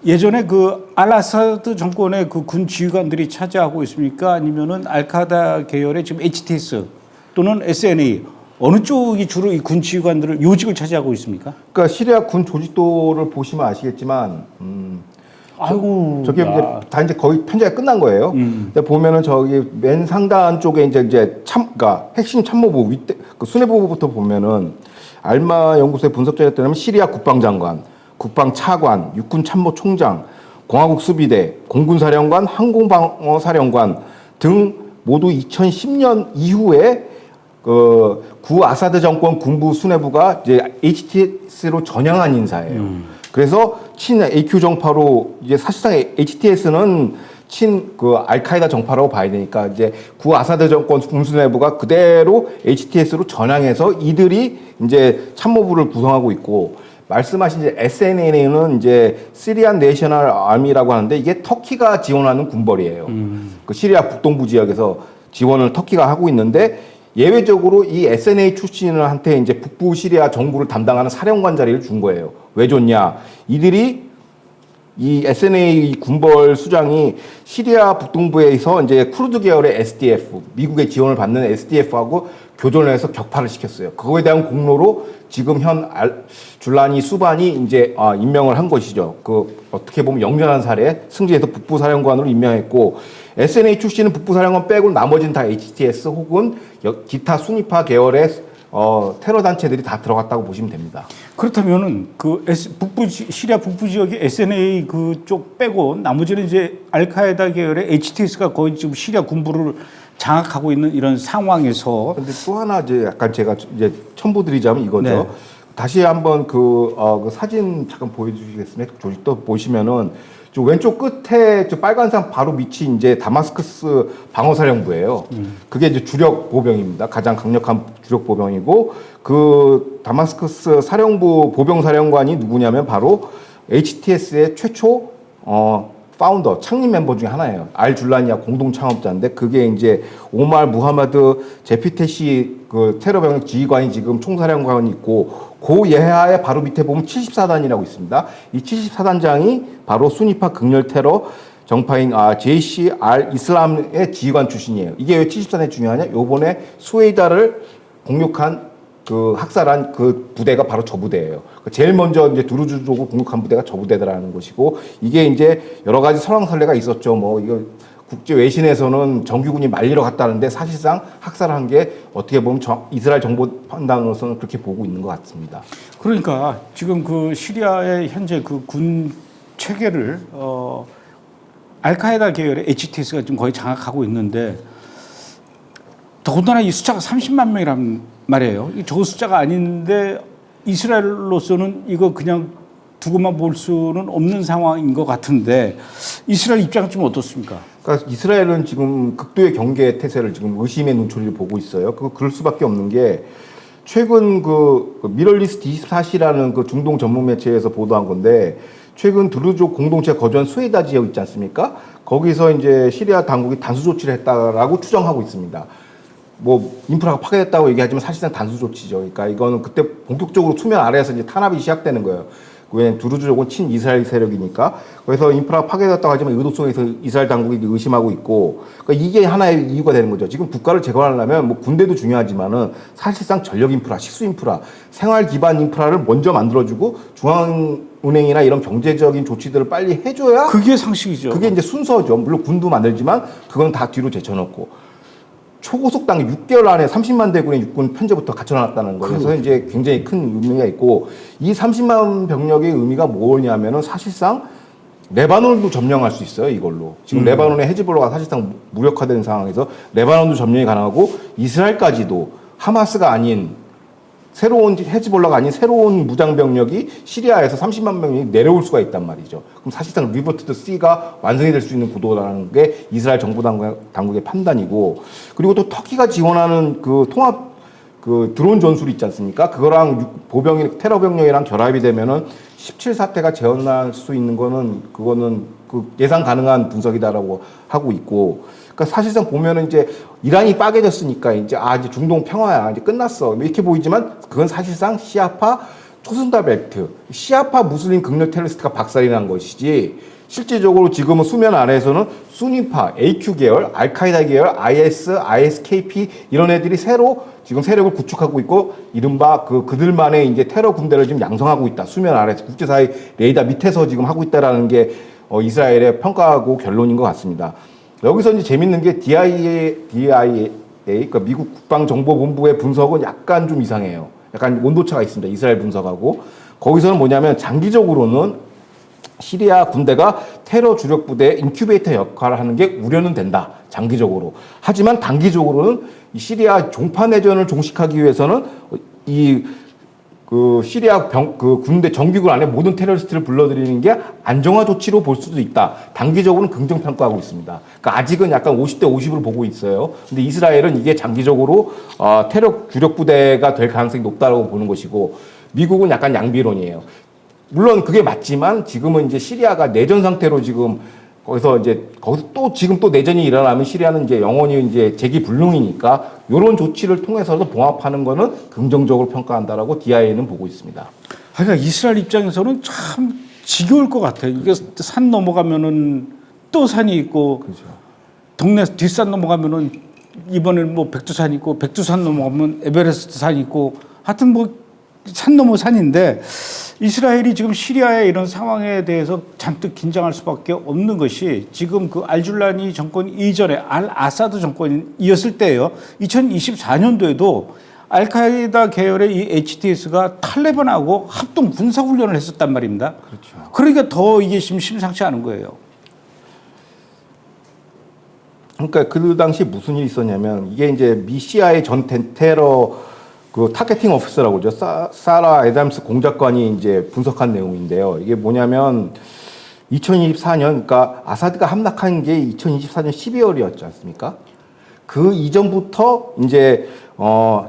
Speaker 1: 예전에 그 알아사드 정권의 그 군 지휘관들이 차지하고 있습니까? 아니면은 알카다 계열의 지금 HTS 또는 SNA 어느 쪽이 주로 이 군 지휘관들을 요직을 차지하고 있습니까?
Speaker 3: 그러니까 시리아 군 조직도를 보시면 아시겠지만
Speaker 1: 아이고
Speaker 3: 저기 이제 다 이제 거의 편제가 끝난 거예요. 근데 보면은 저기 맨 상단 쪽에 이제 그러니까 핵심 참모부 윗대 그 수뇌부부터 보면은 알마 연구소의 분석자에 따르면 시리아 국방장관, 국방차관, 육군참모총장, 공화국 수비대, 공군사령관, 항공방어사령관 등 모두 2010년 이후에 그 구 아사드 정권 군부 수뇌부가 이제 HTS로 전향한 인사예요. 그래서 친 AQ 정파로 이제 사실상 HTS는 친 그 알카이다 정파라고 봐야 되니까 이제 구 아사드 정권 군수뇌부가 그대로 HTS로 전향해서 이들이 이제 참모부를 구성하고 있고 말씀하신 이제 SNA는 이제 시리안 내셔널 아미라고 하는데 이게 터키가 지원하는 군벌이에요. 그 시리아 북동부 지역에서 지원을 터키가 하고 있는데 예외적으로 이 SNA 출신한테 이제 북부 시리아 정부를 담당하는 사령관 자리를 준 거예요. 왜 줬냐? 이들이 이 SNA 군벌 수장이 시리아 북동부에서 이제 쿠르드 계열의 SDF, 미국의 지원을 받는 SDF하고 교전을 해서 격파를 시켰어요. 그거에 대한 공로로 지금 현 줄라니 수반이 이제 임명을 한 것이죠. 그 어떻게 보면 영전한 사례 승진해서 북부 사령관으로 임명했고 SNA 출신은 북부 사령관 빼고 나머지는 다 HTS 혹은 기타 순위파 계열의 테러 단체들이 다 들어갔다고 보시면 됩니다.
Speaker 1: 그렇다면은 그 시리아 북부 지역의 SNA 그쪽 빼고 나머지는 이제 알카에다 계열의 HTS가 거의 지금 시리아 군부를 장악하고 있는 이런 상황에서.
Speaker 3: 근데 또 하나 이제 약간 제가 이제 첨부드리자면 이거죠.
Speaker 1: 네.
Speaker 3: 다시 한번 그 사진 잠깐 보여주시겠습니까? 또 보시면은 저 왼쪽 끝에 저 빨간색 바로 밑이 이제 다마스커스 방어사령부예요. 그게 이제 주력 보병입니다. 가장 강력한 주력 보병이고 그 다마스커스 사령부 보병 사령관이 누구냐면 바로 HTS의 최초 파운더 창립 멤버 중에 하나예요. 알 줄라니아 공동 창업자인데 그게 이제 오말 무하마드 제피테시 그 테러병력 지휘관이 지금 총사령관이 있고 그 예하에 바로 밑에 보면 74단이라고 있습니다. 이 74단장이 바로 수니파 극렬 테러 정파인 JC 알 이슬람의 지휘관 출신이에요. 이게 왜 74단이 중요하냐? 요번에 수웨이다를 공격한 그 학살한 그 부대가 바로 저 부대예요. 제일 먼저 이제 두루즈족을 공격한 부대가 저 부대라는 것이고 이게 이제 여러 가지 설왕설래가 있었죠. 뭐 이거 국제 외신에서는 정규군이 말리러 갔다는데 사실상 학살한 게 어떻게 보면 이스라엘 정보 판단으로서는 그렇게 보고 있는 것 같습니다.
Speaker 1: 그러니까 지금 그 시리아의 현재 그 군 체계를 알카에다 계열의 HTS가 지금 거의 장악하고 있는데 더군다나 이 숫자가 30만 명이란 말이에요. 저 숫자가 아닌데 이스라엘로서는 이거 그냥 두고만 볼 수는 없는 상황인 것 같은데 이스라엘 입장은 좀 어떻습니까?
Speaker 3: 그러니까 이스라엘은 지금 극도의 경계 태세를 지금 의심의 눈초리를 보고 있어요. 그럴 수밖에 없는 게 최근 그 미럴리스트 24시라는 그 중동 전문 매체에서 보도한 건데 최근 드루족 공동체 거주한 수에다 지역 있지 않습니까? 거기서 이제 시리아 당국이 단수 조치를 했다라고 추정하고 있습니다. 뭐 인프라가 파괴됐다고 얘기하지만 사실상 단수 조치죠. 그러니까 이거는 그때 본격적으로 수면 아래에서 이제 탄압이 시작되는 거예요. 왜냐면 두루즈족은 친이스라엘 세력이니까. 그래서 인프라가 파괴됐다고 하지만 의도성에서 이스라엘 당국이 의심하고 있고, 그러니까 이게 하나의 이유가 되는 거죠. 지금 국가를 재건하려면 뭐 군대도 중요하지만은 사실상 전력 인프라, 식수 인프라, 생활 기반 인프라를 먼저 만들어주고 중앙은행이나 이런 경제적인 조치들을 빨리 해줘야
Speaker 1: 그게 상식이죠.
Speaker 3: 그게 이제 순서죠. 물론 군도 만들지만 그건 다 뒤로 제쳐놓고. 초고속 단계 6개월 안에 30만 대군의 육군 편제부터 갖춰놨다는 거예요. 그래서 이제 굉장히 큰 의미가 있고, 이 30만 병력의 의미가 뭐냐면은 사실상 레바논도 점령할 수 있어요, 이걸로. 지금 레바논의 헤즈볼라가 사실상 무력화된 상황에서 레바논도 점령이 가능하고, 이스라엘까지도 하마스가 아닌 새로운 헤즈볼라가 아닌 새로운 무장 병력이 시리아에서 30만 명이 내려올 수가 있단 말이죠. 그럼 사실상 리버 투 더 씨가 완성이 될 수 있는 구도라는 게 이스라엘 정부 당국의 판단이고, 그리고 또 터키가 지원하는 그 통합 그 드론 전술이 있지 않습니까? 그거랑 보병이 테러 병력이랑 결합이 되면은 17사태가 재현할 수 있는 거는 그거는 그 예상 가능한 분석이다라고 하고 있고, 그러니까 사실상 보면은 이제 이란이 빠개졌으니까 이제 이제 중동 평화야, 이제 끝났어 이렇게 보이지만 그건 사실상 시아파 초순다 벨트, 시아파 무슬림 극렬 테러리스트가 박살이 난 것이지, 실질적으로 지금은 수면 아래에서는 수니파, AQ 계열, 알카이다 계열, IS, ISKP 이런 애들이 새로 지금 세력을 구축하고 있고, 이른바 그들만의 이제 테러 군대를 지금 양성하고 있다. 수면 아래에서 국제사회 레이더 밑에서 지금 하고 있다라는 게 이스라엘의 평가하고 결론인 것 같습니다. 여기서 이제 재밌는 게 DIA, 그러니까 미국 국방정보본부의 분석은 약간 좀 이상해요. 약간 온도차가 있습니다. 이스라엘 분석하고. 거기서는 뭐냐면 장기적으로는 시리아 군대가 테러 주력 부대 인큐베이터 역할을 하는 게 우려는 된다. 장기적으로. 하지만 단기적으로는 이 시리아 종파 내전을 종식하기 위해서는 시리아 군대 정규군 안에 모든 테러리스트를 불러들이는 게 안정화 조치로 볼 수도 있다. 단기적으로는 긍정 평가하고 있습니다. 그러니까 아직은 약간 50대 50으로 보고 있어요. 근데 이스라엘은 이게 장기적으로 테러 주력 부대가 될 가능성이 높다고 보는 것이고, 미국은 약간 양비론이에요. 물론 그게 맞지만 지금은 이제 시리아가 내전 상태로 지금 거기서 또 지금 또 내전이 일어나면 시리아는 이제 영원히 이제 재기불능이니까 이런 조치를 통해서도 봉합하는 거는 긍정적으로 평가한다라고 DIA는 보고 있습니다.
Speaker 1: 그러니까 이스라엘 입장에서는 참 지겨울 것 같아요. 이게 산 넘어가면은 또 산이 있고,
Speaker 3: 그렇죠.
Speaker 1: 동네 뒷산 넘어가면은 이번에는 뭐 백두산 있고, 백두산 넘어가면 에베레스트 산 있고, 하여튼 뭐 산 넘어 산인데, 이스라엘이 지금 시리아의 이런 상황에 대해서 잔뜩 긴장할 수밖에 없는 것이, 지금 그 알줄라니 정권 이전에 알 아사드 정권이었을 때예요. 2024년도에도 알카에다 계열의 이 HTS가 탈레반하고 합동 군사훈련을 했었단 말입니다.
Speaker 3: 그렇죠.
Speaker 1: 그러니까 더 이게 심상치 않은 거예요.
Speaker 3: 그러니까 그 당시 무슨 일이 있었냐면, 이게 이제 CIA 전 테러 타겟팅 오피서라고 그러죠. 사라 애담스 공작관이 이제 분석한 내용인데요. 이게 뭐냐면 2024년, 그러니까 아사드가 함락한 게 2024년 12월이었지 않습니까? 그 이전부터 이제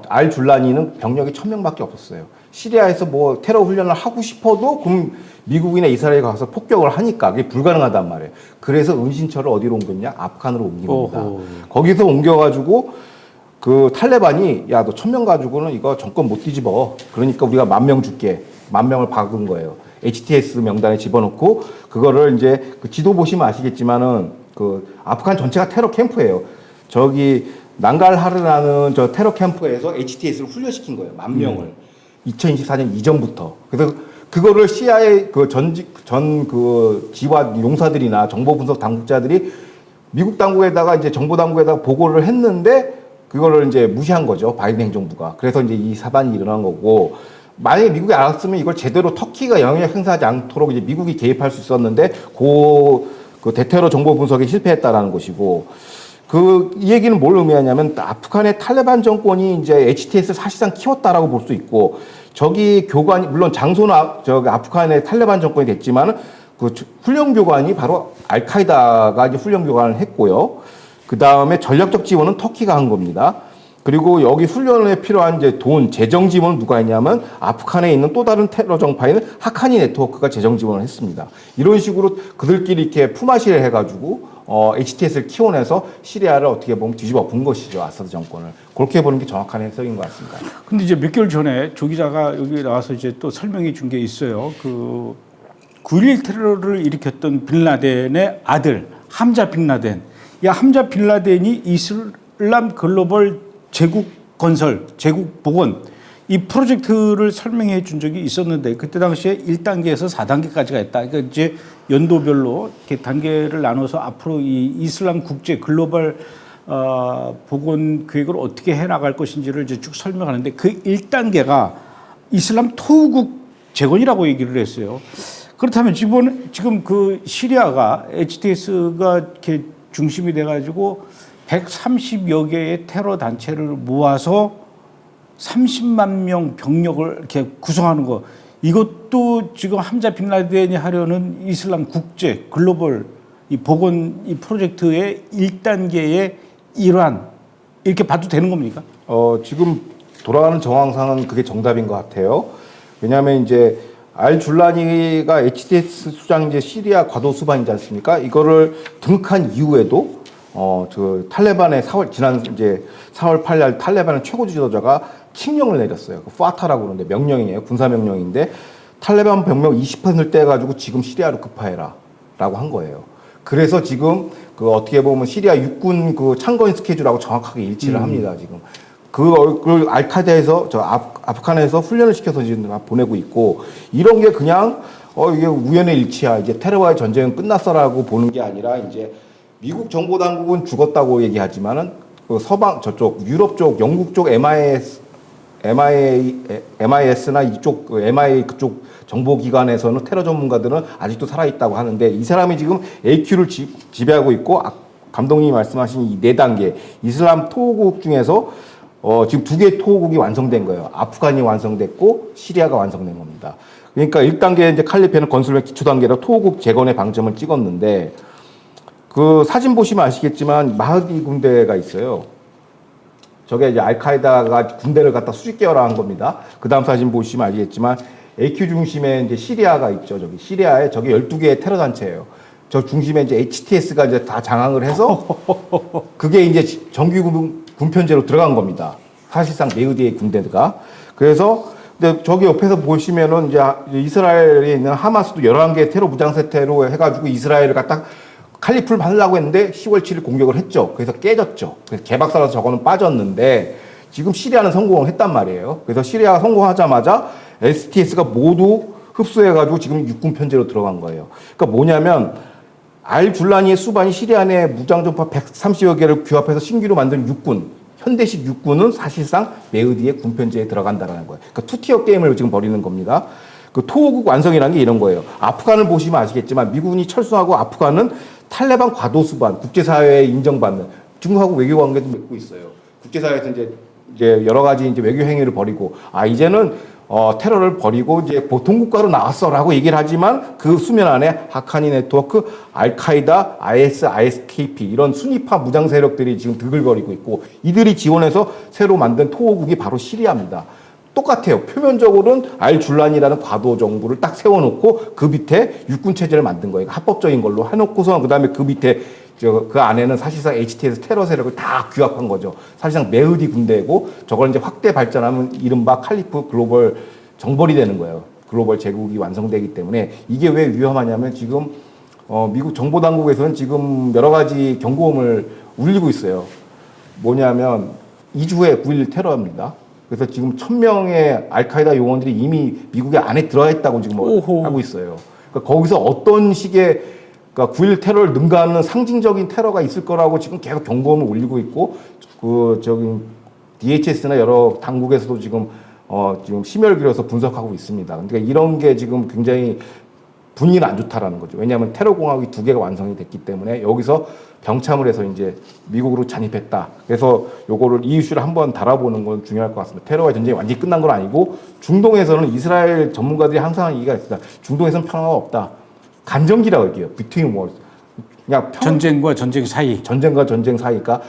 Speaker 3: 알 줄라니는 병력이 1000명밖에 없었어요. 시리아에서 뭐 테러 훈련을 하고 싶어도 그럼 미국이나 이스라엘에 가서 폭격을 하니까 그게 불가능하단 말이에요. 그래서 은신처를 어디로 옮겼냐? 아프간으로 옮긴 겁니다. 거기서 옮겨가지고 그 탈레반이 야, 너 1000명 가지고는 이거 정권 못 뒤집어. 그러니까 우리가 10,000명 줄게. 10,000명을 박은 거예요. HTS 명단에 집어넣고, 그거를 이제 그 지도 보시면 아시겠지만은 그 아프간 전체가 테러 캠프예요. 저기 난갈하르라는 저 테러 캠프에서 HTS를 훈련시킨 거예요. 10,000명을. 2024년 이전부터. 그래서 그거를 CIA 지와 용사들이나 정보 분석 당국자들이 미국 당국에다가 이제 정보 당국에다가 보고를 했는데, 그거를 이제 무시한 거죠. 바이든 행정부가. 그래서 이제 이 사단이 일어난 거고, 만약에 미국이 알았으면 이걸 제대로 터키가 영향력 행사하지 않도록 이제 미국이 개입할 수 있었는데, 그 대테러 정보 분석에 실패했다라는 것이고, 이 얘기는 뭘 의미하냐면, 아프간의 탈레반 정권이 이제 HTS를 사실상 키웠다라고 볼 수 있고, 저기 교관이, 물론 장소는 아프간의 탈레반 정권이 됐지만, 그 훈련 교관이 바로 알카이다가 이제 훈련 교관을 했고요. 그 다음에 전략적 지원은 터키가 한 겁니다. 그리고 여기 훈련에 필요한 이제 돈, 재정 지원은 누가 했냐면 아프간에 있는 또 다른 테러 정파인 하카니 네트워크가 재정 지원을 했습니다. 이런 식으로 그들끼리 이렇게 품앗이를 해가지고 HTS를 키워내서 시리아를 어떻게 보면 뒤집어 본 것이죠. 아사드 정권을. 그렇게 보는 게 정확한 해석인 것 같습니다.
Speaker 1: 근데 이제 몇 개월 전에 조 기자가 여기 나와서 이제 또 설명해 준 게 있어요. 그 9.11 테러를 일으켰던 빌라덴의 아들 함자 빌라덴. 이 함자 빌라덴이 이슬람 글로벌 제국 건설, 제국 복원 이 프로젝트를 설명해 준 적이 있었는데 그때 당시에 1단계에서 4단계까지가 했다. 그러니까 이제 연도별로 이렇게 단계를 나눠서 앞으로 이 이슬람 국제 글로벌 복원 계획을 어떻게 해 나갈 것인지를 이제 쭉 설명하는데 그 1단계가 이슬람 토우국 재건이라고 얘기를 했어요. 그렇다면 지금 그 시리아가 HTS가 이렇게 중심이 돼가지고 130여 개의 테러 단체를 모아서 30만 명 병력을 이렇게 구성하는 거 이것도 지금 함자 빈라덴이 하려는 이슬람 국제 글로벌 이 복원 이 프로젝트의 1단계의 일환 이렇게 봐도 되는 겁니까?
Speaker 3: 지금 돌아가는 정황상은 그게 정답인 것 같아요. 왜냐하면 이제 알줄라니가 HTS 수장 이제 시리아 과도 수반이지 않습니까? 이거를 등극한 이후에도 그 탈레반의 지난 이제 4월 8일 탈레반의 최고 지도자가 칙령을 내렸어요. 그 파타라고 그러는데 명령이에요. 군사 명령인데 탈레반 병력 20%를 떼가지고 지금 시리아로 급파해라라고 한 거예요. 그래서 지금 그 어떻게 보면 시리아 육군 그 참건 스케줄하고 정확하게 일치를 합니다. 지금 그걸 알카이다에서 아프간에서 훈련을 시켜서 지금 보내고 있고 이런 게 그냥 이게 우연의 일치야. 이제 테러와의 전쟁은 끝났어라고 보는 게 아니라 이제 미국 정보 당국은 죽었다고 얘기하지만은 그 서방 저쪽 유럽 쪽 영국 쪽 MIS나 이쪽 MI 그쪽 정보기관에서는 테러 전문가들은 아직도 살아있다고 하는데 이 사람이 지금 AQ를 지배하고 있고 감독님이 말씀하신 이 4단계 이슬람 토호국 중에서 지금 2개의 토호국이 완성된 거예요. 아프간이 완성됐고 시리아가 완성된 겁니다. 그러니까 1단계 이제 칼리페는 건설의 기초 단계로 토호국 재건의 방점을 찍었는데 그 사진 보시면 아시겠지만 마하디 군대가 있어요. 저게 이제 알카이다가 군대를 갖다 수직 계열화한 겁니다. 그 다음 사진 보시면 아시겠지만 AQ 중심에 이제 시리아가 있죠. 저기 시리아에 저게 12개의 테러 단체예요. 저 중심에 이제 HTS가 이제 다 장악을 해서 그게 이제 정규 군편제로 들어간 겁니다. 사실상 메우디의 군대가. 그래서 근데 저기 옆에서 보시면은 이제 이스라엘에 있는 하마스도 11개의 테러 무장 세태로 해가지고 이스라엘을 갖다 칼리프를 받으려고 했는데 10월 7일 공격을 했죠. 그래서 깨졌죠. 그래서 개박살라서 저거는 빠졌는데 지금 시리아는 성공을 했단 말이에요. 그래서 시리아가 성공하자마자 STS가 모두 흡수해가지고 지금 육군 편제로 들어간 거예요. 그러니까 뭐냐면 알줄라니의 수반이 시리아 내 무장정파 130여 개를 규합해서 신규로 만든 육군, 현대식 육군은 사실상 메우디의 군편제에 들어간다라는 거예요. 그러니까 투티어 게임을 지금 벌이는 겁니다. 그 토호국 완성이라는 게 이런 거예요. 아프간을 보시면 아시겠지만 미군이 철수하고 아프간은 탈레반 과도 수반, 국제사회에 인정받는 중국하고 외교 관계도 맺고 있어요. 국제사회에서 이제 여러 가지 이제 외교 행위를 벌이고 이제는 테러를 벌이고 이제 보통 국가로 나왔어라고 얘기를 하지만 그 수면 안에 하카니 네트워크, 알카이다, IS, ISKP 이런 순위파 무장 세력들이 지금 드글거리고 있고 이들이 지원해서 새로 만든 토호국이 바로 시리아입니다. 똑같아요. 표면적으로는 알줄란이라는 과도 정부를 딱 세워놓고 그 밑에 육군 체제를 만든 거예요. 합법적인 걸로 해놓고서 그다음에 그 밑에 그 안에는 사실상 HTS 테러 세력을 다 규합한 거죠. 사실상 메우디 군대고 저걸 이제 확대 발전하면 이른바 칼리프 글로벌 정벌이 되는 거예요. 글로벌 제국이 완성되기 때문에 이게 왜 위험하냐면 지금 미국 정보 당국에서는 지금 여러 가지 경고음을 울리고 있어요. 뭐냐면 2주 후에 9.11 테러입니다. 그래서 지금 1000명의 알카이다 요원들이 이미 미국의 안에 들어가 있다고 지금 하고 있어요. 그러니까 거기서 어떤 식의 그러니까 9.11 테러를 능가하는 상징적인 테러가 있을 거라고 지금 계속 경고음을 울리고 있고 저기 DHS나 여러 당국에서도 지금 심혈을 기울여서 분석하고 있습니다. 그러니까 이런 게 지금 굉장히 분위기는 안 좋다라는 거죠. 왜냐하면 테러 공학이 2개가 완성이 됐기 때문에 여기서 병참을 해서 이제 미국으로 잔입했다. 그래서 요거를 이 이슈를 한번 달아보는 건 중요할 것 같습니다. 테러와 전쟁이 완전히 끝난 건 아니고 중동에서는 이스라엘 전문가들이 항상 하는 얘기가 있습니다. 중동에서는 평화가 없다. 간정기라고 얘기해요. Between wars. 그냥
Speaker 1: 전쟁과 전쟁 사이.
Speaker 3: 전쟁과 전쟁 사이가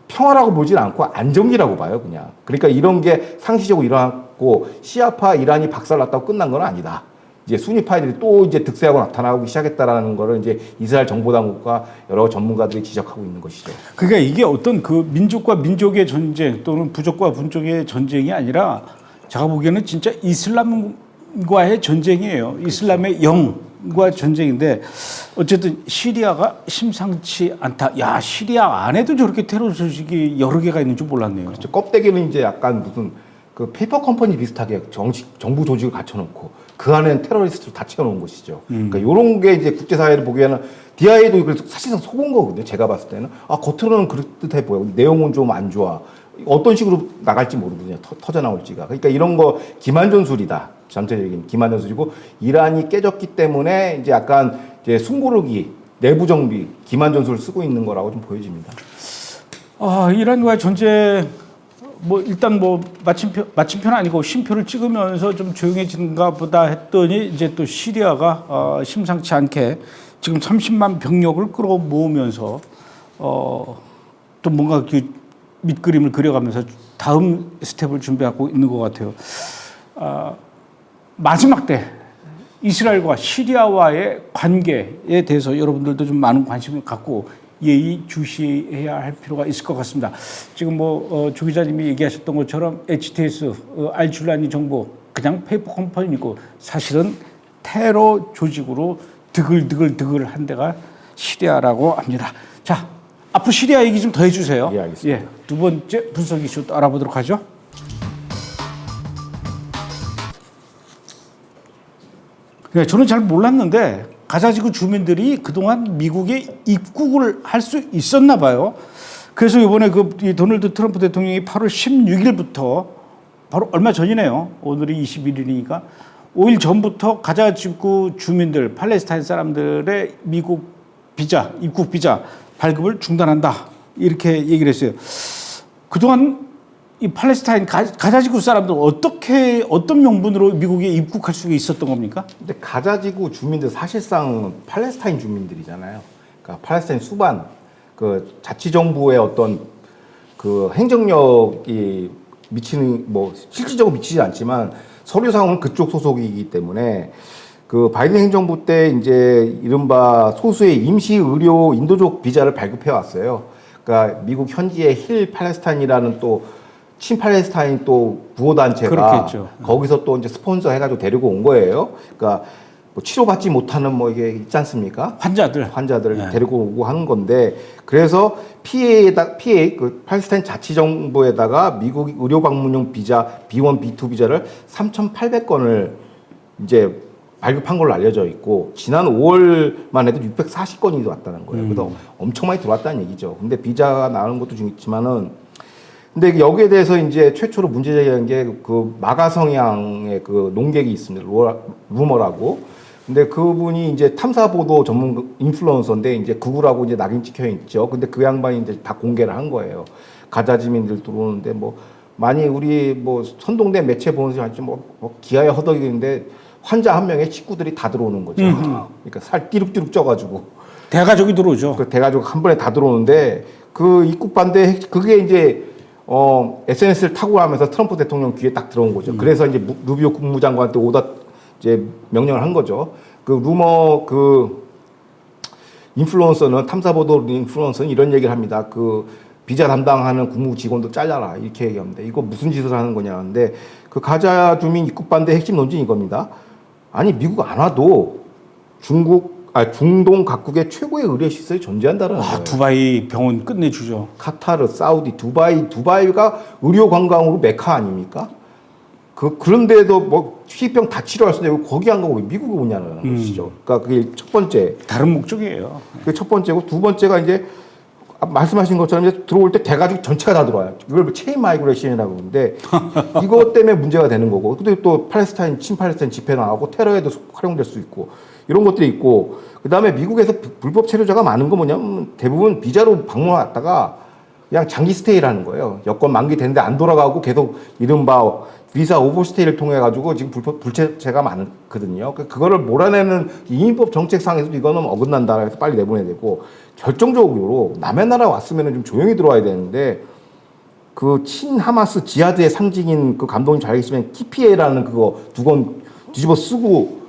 Speaker 3: 평화라고 보진 않고 안정기라고 봐요, 그냥. 그러니까 이런 게 상시적으로 일어났고 시아파 이란이 박살났다고 끝난 건 아니다. 이제 수니파이들이 또 이제 득세하고 나타나기 시작했다라는 거를 이제 이스라엘 정보당국과 여러 전문가들이 지적하고 있는 것이죠.
Speaker 1: 그러니까 이게 어떤 그 민족과 민족의 전쟁 또는 부족과 부족의 전쟁이 아니라 제가 보기에는 진짜 이슬람과의 전쟁이에요. 이슬람의 영과 전쟁인데 어쨌든 시리아가 심상치 않다. 야, 시리아 안에도 저렇게 테러 조직이 여러 개가 있는 줄 몰랐네요.
Speaker 3: 그렇죠. 껍데기는 이제 약간 무슨 그 페이퍼 컴퍼니 비슷하게 정부 조직을 갖춰놓고 그 안에는 테러리스트를 다 채워놓은 것이죠. 그러니까 이런 게 이제 국제사회를 보기에는 DIA도 그래서 사실상 속은 거거든요. 제가 봤을 때는 겉으로는 그럴듯해 보여. 내용은 좀 안 좋아. 어떤 식으로 나갈지 모르거든요. 터져 나올지가. 그러니까 이런 거 기만 전술이다. 전체적인 기만 전술이고 이란이 깨졌기 때문에 이제 약간 이제 숨고르기, 내부 정비, 기만 전술을 쓰고 있는 거라고 좀 보여집니다.
Speaker 1: 이란과의 전쟁 뭐 일단 뭐 마침표는 아니고 쉼표를 찍으면서 좀 조용해진가 보다 했더니 이제 또 시리아가 심상치 않게 지금 30만 병력을 끌어모으면서 또 뭔가 그 밑그림을 그려가면서 다음 스텝을 준비하고 있는 것 같아요. 마지막 때 이스라엘과 시리아와의 관계에 대해서 여러분들도 좀 많은 관심을 갖고 예의주시해야 할 필요가 있을 것 같습니다. 지금 조 기자님이 얘기하셨던 것처럼 HTS, 알줄라니 정보 그냥 페이퍼 컴퍼니고 사실은 테러 조직으로 드글드글한 데가 시리아라고 합니다. 자, 앞으로 시리아 얘기 좀 더 해주세요.
Speaker 3: 예, 알겠습니다.
Speaker 1: 두 번째 분석 이슈 또 알아보도록 하죠. 저는 잘 몰랐는데 가자지구 주민들이 그동안 미국에 입국을 할 수 있었나 봐요. 그래서 이번에 이 도널드 트럼프 대통령이 8월 16일부터 바로 얼마 전이네요. 오늘이 21일이니까 5일 전부터 가자지구 주민들, 팔레스타인 사람들의 미국 비자, 입국 비자 발급을 중단한다. 이렇게 얘기를 했어요. 그동안 이 팔레스타인 가자지구 사람들 어떤 명분으로 미국에 입국할 수 있었던 겁니까?
Speaker 3: 근데 가자지구 주민들 사실상 팔레스타인 주민들이잖아요. 그러니까 팔레스타인 수반 그 자치정부의 어떤 그 행정력이 미치는 뭐 실질적으로 미치지 않지만 서류상은 그쪽 소속이기 때문에 그 바이든 행정부 때 이제 이른바 소수의 임시 의료 인도적 비자를 발급해 왔어요. 그러니까 미국 현지의 힐 팔레스타인이라는 또 친팔레스타인 또 구호단체가
Speaker 1: 그렇겠죠.
Speaker 3: 거기서 또 이제 스폰서 해가지고 데리고 온 거예요. 그러니까 뭐 치료받지 못하는 뭐 이게 있지 않습니까? 환자들을
Speaker 1: 네.
Speaker 3: 데리고 오고 하는 건데 그래서 PA 그 팔레스타인 자치정부에다가 미국 의료 방문용 비자 B1, B2 비자를 3,800건을 이제 발급한 걸로 알려져 있고 지난 5월만 해도 640건이 왔다는 거예요. 그래서 엄청 많이 들어왔다는 얘기죠. 근데 비자가 나오는 것도 좀 있지만은 근데 여기에 대해서 이제 최초로 문제 제기한 게 그 마가 성향의 그 농객이 있습니다. 루머라고. 근데 그분이 이제 탐사 보도 전문 인플루언서인데 이제 구글하고 이제 낙인 찍혀 있죠. 근데 그 양반이 이제 다 공개를 한 거예요. 가자 지민들 들어오는데 뭐 많이 우리 뭐 선동된 매체 보는 사람이 뭐 기아에 허덕이는데 환자 한 명에 식구들이 다 들어오는 거죠. 그러니까 살 띠룩띠룩 쪄가지고
Speaker 1: 대가족이 들어오죠.
Speaker 3: 그 대가족 한 번에 다 들어오는데 그 입국 반대 그게 이제 SNS를 타고 하면서 트럼프 대통령 귀에 딱 들어온 거죠. 그래서 이제 루비오 국무장관한테 이제 명령을 한 거죠. 그 루머 인플루언서는 탐사보도 인플루언서는 이런 얘기를 합니다. 그 비자 담당하는 국무 직원도 잘라라 이렇게 얘기합니다. 이거 무슨 짓을 하는 거냐는데 그 가자 주민 입국 반대 핵심 논증이 이겁니다. 아니 미국 안 와도 중동 각국의 최고의 의료 시설이 존재한다는 거예요.
Speaker 1: 두바이 병원 끝내주죠.
Speaker 3: 카타르, 사우디, 두바이가 의료 관광으로 메카 아닙니까? 그런데도 뭐 희병 다 치료할 수 있는데 거기 안 가고 왜 미국에 오냐는 것이죠. 그러니까 그게 첫 번째.
Speaker 1: 다른 목적이에요.
Speaker 3: 그게 첫 번째고 두 번째가 이제 말씀하신 것처럼 이제 들어올 때 대가족 전체가 다 들어와요. 이걸 체인 마이그레이션이라고 그러는데 이것 때문에 문제가 되는 거고. 근데 또 친팔레스타인 집회 나오고 테러에도 활용될 수 있고 이런 것들이 있고 그다음에 미국에서 불법 체류자가 많은 거 뭐냐면 대부분 비자로 방문 왔다가 그냥 장기 스테이를 하는 거예요. 여권 만기 됐는데 안 돌아가고 계속 이른바 비자 오버스테이를 통해 가지고 지금 불체가 많거든요. 그거를 몰아내는 이민법 정책상에서도 이거는 어긋난다 해서 빨리 내보내야 되고, 결정적으로 남의 나라 왔으면 좀 조용히 들어와야 되는데, 그 친하마스 지하드의 상징인 그 감독님 잘 계시면 TPA라는 그거 두 권 뒤집어 쓰고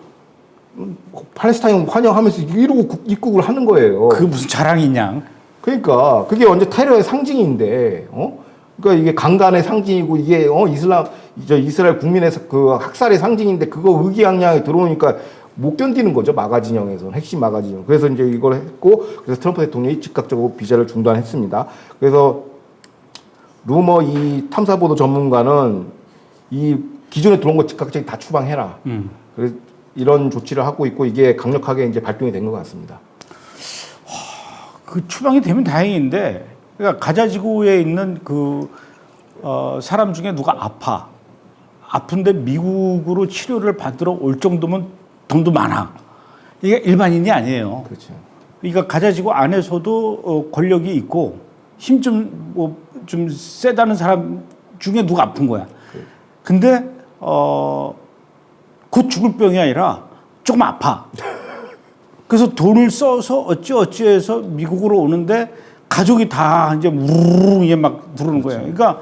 Speaker 3: 팔레스타인 환영하면서 이러고 입국을 하는 거예요.
Speaker 1: 그 무슨 자랑이냐?
Speaker 3: 그러니까 그게 완전 테러의 상징인데, 그러니까 이게 강간의 상징이고 이게 이스라엘 국민의 그 학살의 상징인데 그거 의기양양에 들어오니까 못 견디는 거죠. 마가 진영에서는 핵심 마가 진영. 그래서 이제 이걸 했고, 그래서 트럼프 대통령이 즉각적으로 비자를 중단했습니다. 그래서 루머 이 탐사보도 전문가는 이 기존에 들어온 거 즉각적으로 다 추방해라. 그래서 이런 조치를 하고 있고, 이게 강력하게 이제 발동이 된 것 같습니다.
Speaker 1: 그 추방이 되면 다행인데, 그러니까 가자 지구에 있는 사람 중에 누가 아픈데 미국으로 치료를 받으러 올 정도면 돈도 많아. 이게 일반인이 아니에요.
Speaker 3: 그렇죠.
Speaker 1: 그러니까 가자 지구 안에서도 권력이 있고 힘 좀 세다는 사람 중에 누가 아픈 거야. 근데 곧 죽을 병이 아니라 조금 아파. 그래서 돈을 써서 어찌해서 미국으로 오는데 가족이 다 이제 우르르 이제 막 들어오는 거예요. 그러니까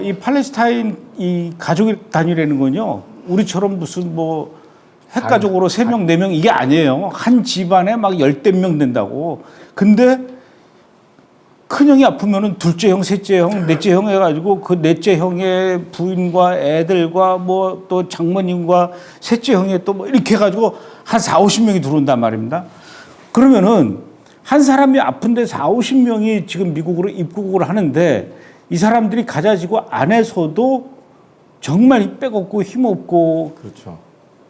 Speaker 1: 이 팔레스타인 이 가족이 다니라는 건요, 우리처럼 무슨 뭐 핵가족으로 3명, 4명 이게 아니에요. 한 집안에 막 열댓 명 된다고. 근데 큰형이 아프면은 둘째 형, 셋째 형, 넷째 형 해가지고 그 넷째 형의 부인과 애들과 뭐 또 장모님과 셋째 형의 또 뭐 이렇게 해가지고 한 4, 50명이 들어온단 말입니다. 그러면은 한 사람이 아픈데 4, 50명이 지금 미국으로 입국을 하는데, 이 사람들이 가자지구 안에서도 정말 빼먹고 힘없고,
Speaker 3: 그렇죠.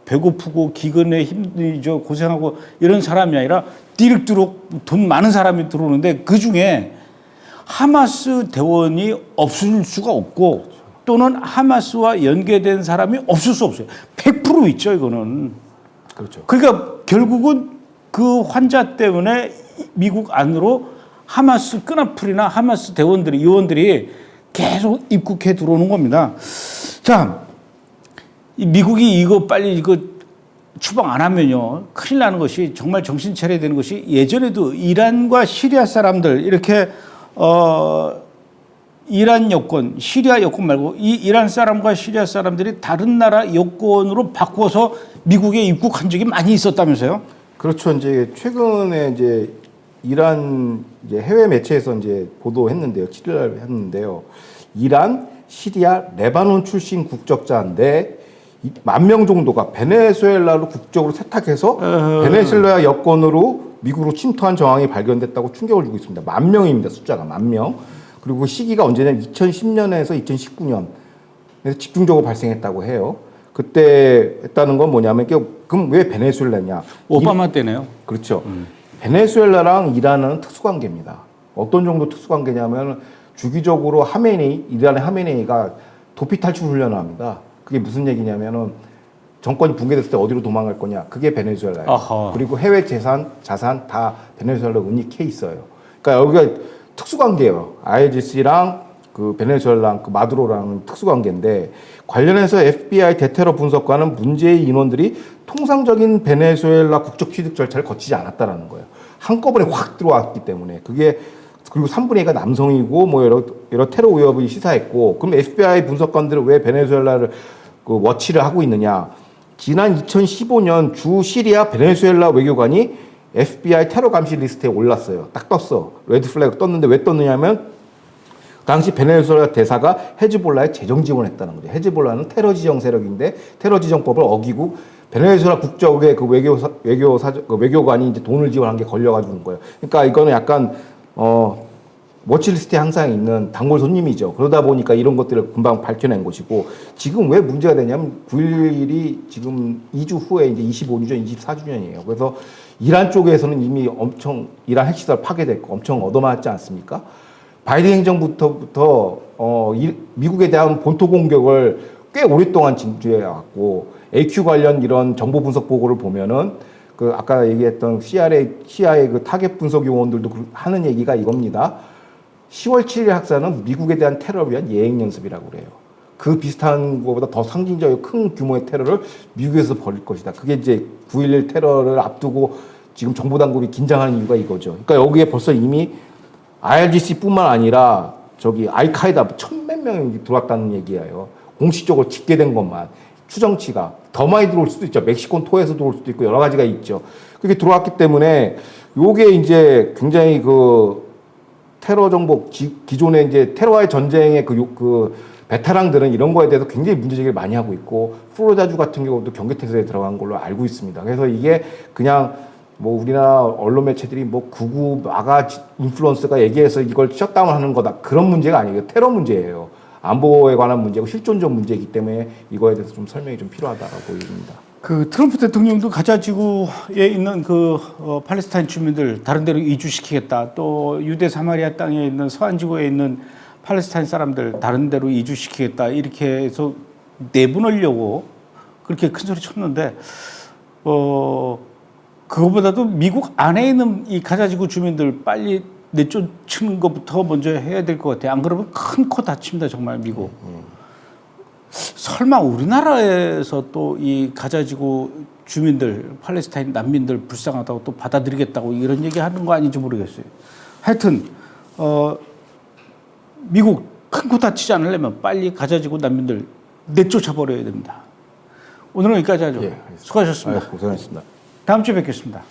Speaker 1: 배고프고 기근에 힘들죠, 고생하고 이런 사람이 아니라 띠륵띠륵 돈 많은 사람이 들어오는데, 그 중에 하마스 대원이 없을 수가 없고, 또는 하마스와 연계된 사람이 없을 수 없어요. 100% 있죠, 이거는.
Speaker 3: 그렇죠.
Speaker 1: 그러니까 결국은 그 환자 때문에 미국 안으로 하마스 끈앞풀이나 하마스 대원들이, 요원들이 계속 입국해 들어오는 겁니다. 자, 미국이 이거 빨리 이거 추방 안 하면요, 큰일 나는 것이, 정말 정신 차려야 되는 것이, 예전에도 이란과 시리아 사람들 이렇게 이란 여권, 시리아 여권 말고 이 이란 사람과 시리아 사람들이 다른 나라 여권으로 바꿔서 미국에 입국한 적이 많이 있었다면서요?
Speaker 3: 그렇죠. 이제 최근에 이제 이란 이제 해외 매체에서 이제 보도했는데요. 7일 했는데요. 이란, 시리아, 레바논 출신 국적자인데 10,000명 정도가 베네수엘라로 국적으로 세탁해서 베네수엘라 여권으로 미국으로 침투한 정황이 발견됐다고 충격을 주고 있습니다. 10,000명입니다. 숫자가 10,000명. 그리고 시기가 언제냐면 2010년에서 2019년. 그래서 집중적으로 발생했다고 해요. 그때 했다는 건 뭐냐면, 그럼 왜 베네수엘라냐?
Speaker 1: 오바마 때네요.
Speaker 3: 그렇죠. 베네수엘라랑 이란은 특수관계입니다. 어떤 정도 특수관계냐면, 주기적으로 이란의 하메네이가 도피 탈출 훈련을 합니다. 그게 무슨 얘기냐면은, 정권이 붕괴됐을 때 어디로 도망갈 거냐? 그게 베네수엘라예요.
Speaker 1: 아하.
Speaker 3: 그리고 해외 자산 다 베네수엘라 은닉해 있어요. 그러니까 여기가 특수관계예요. IS랑 그 베네수엘라, 그 마두로랑 특수관계인데, 관련해서 FBI 대테러 분석관은 문제의 인원들이 통상적인 베네수엘라 국적 취득 절차를 거치지 않았다라는 거예요. 한꺼번에 확 들어왔기 때문에. 그리고 3분의 2가 남성이고 뭐 여러 테러 위협을 시사했고, 그럼 FBI 분석관들은 왜 베네수엘라를 그 워치를 하고 있느냐? 지난 2015년 주 시리아 베네수엘라 외교관이 FBI 테러 감시 리스트에 올랐어요. 딱 떴어. 레드 플래그 떴는데 왜 떴느냐면, 당시 베네수엘라 대사가 헤즈볼라에 재정 지원했다는 거죠. 헤즈볼라는 테러 지정 세력인데 테러 지정법을 어기고 베네수엘라 국적의 그 외교관이 이제 돈을 지원한 게 걸려가지고 거예요. 그러니까 이거는 약간 워치리스트에 항상 있는 단골 손님이죠. 그러다 보니까 이런 것들을 금방 밝혀낸 것이고, 지금 왜 문제가 되냐면 9.11이 지금 2주 후에 이제 25주년, 24주년이에요. 그래서 이란 쪽에서는 이미 엄청 이란 핵시설 파괴됐고 엄청 얻어맞지 않습니까? 바이든 행정부터 미국에 대한 본토 공격을 꽤 오랫동안 진주해 왔고, AQ 관련 이런 정보 분석 보고를 보면은 그 아까 얘기했던 CIA 그 타겟 분석 요원들도 하는 얘기가 이겁니다. 10월 7일 학사는 미국에 대한 테러를 위한 예행 연습이라고 그래요. 그 비슷한 것보다 더 상징적이고 큰 규모의 테러를 미국에서 벌일 것이다. 그게 이제 9.11 테러를 앞두고 지금 정보 당국이 긴장하는 이유가 이거죠. 그러니까 여기에 벌써 이미 IRGC뿐만 아니라 저기 알카에다 1,000몇 명이 들어왔다는 얘기예요. 공식적으로 집계된 것만. 추정치가 더 많이 들어올 수도 있죠. 멕시코 토에서 들어올 수도 있고 여러 가지가 있죠. 그렇게 들어왔기 때문에 요게 이제 굉장히 그 테러 정보 기존에 이제 테러와의 전쟁의 그 베테랑들은 이런 거에 대해서 굉장히 문제제기를 많이 하고 있고 플로리다주 같은 경우도 경계태세에 들어간 걸로 알고 있습니다. 그래서 이게 그냥 뭐 우리나라 언론 매체들이 뭐 구구 마가 인플루언서가 얘기해서 이걸 셧다운하는 거다 그런 문제가 아니에요. 테러 문제예요. 안보에 관한 문제고 실존적 문제이기 때문에 이거에 대해서 좀 설명이 좀 필요하다라고 얘기합니다.
Speaker 1: 그 트럼프 대통령도 가자 지구에 있는 그 팔레스타인 주민들 다른 데로 이주시키겠다. 또 유대 사마리아 땅에 있는 서안 지구에 있는 팔레스타인 사람들 다른 데로 이주시키겠다. 이렇게 해서 내보내려고 그렇게 큰 소리 쳤는데 그거보다도 미국 안에 있는 이 가자 지구 주민들 빨리 내쫓는 것부터 먼저 해야 될 것 같아요. 안 그러면 큰 코 다칩니다. 정말 미국. 설마 우리나라에서 또 이 가자지구 주민들, 팔레스타인 난민들 불쌍하다고 또 받아들이겠다고 이런 얘기 하는 거 아닌지 모르겠어요. 하여튼 미국 큰 코 다치지 않으려면 빨리 가자지구 난민들 내쫓아 버려야 됩니다. 오늘은 여기까지 하죠.
Speaker 3: 예,
Speaker 1: 수고하셨습니다.
Speaker 3: 고생하셨습니다.
Speaker 1: 다음 주에 뵙겠습니다.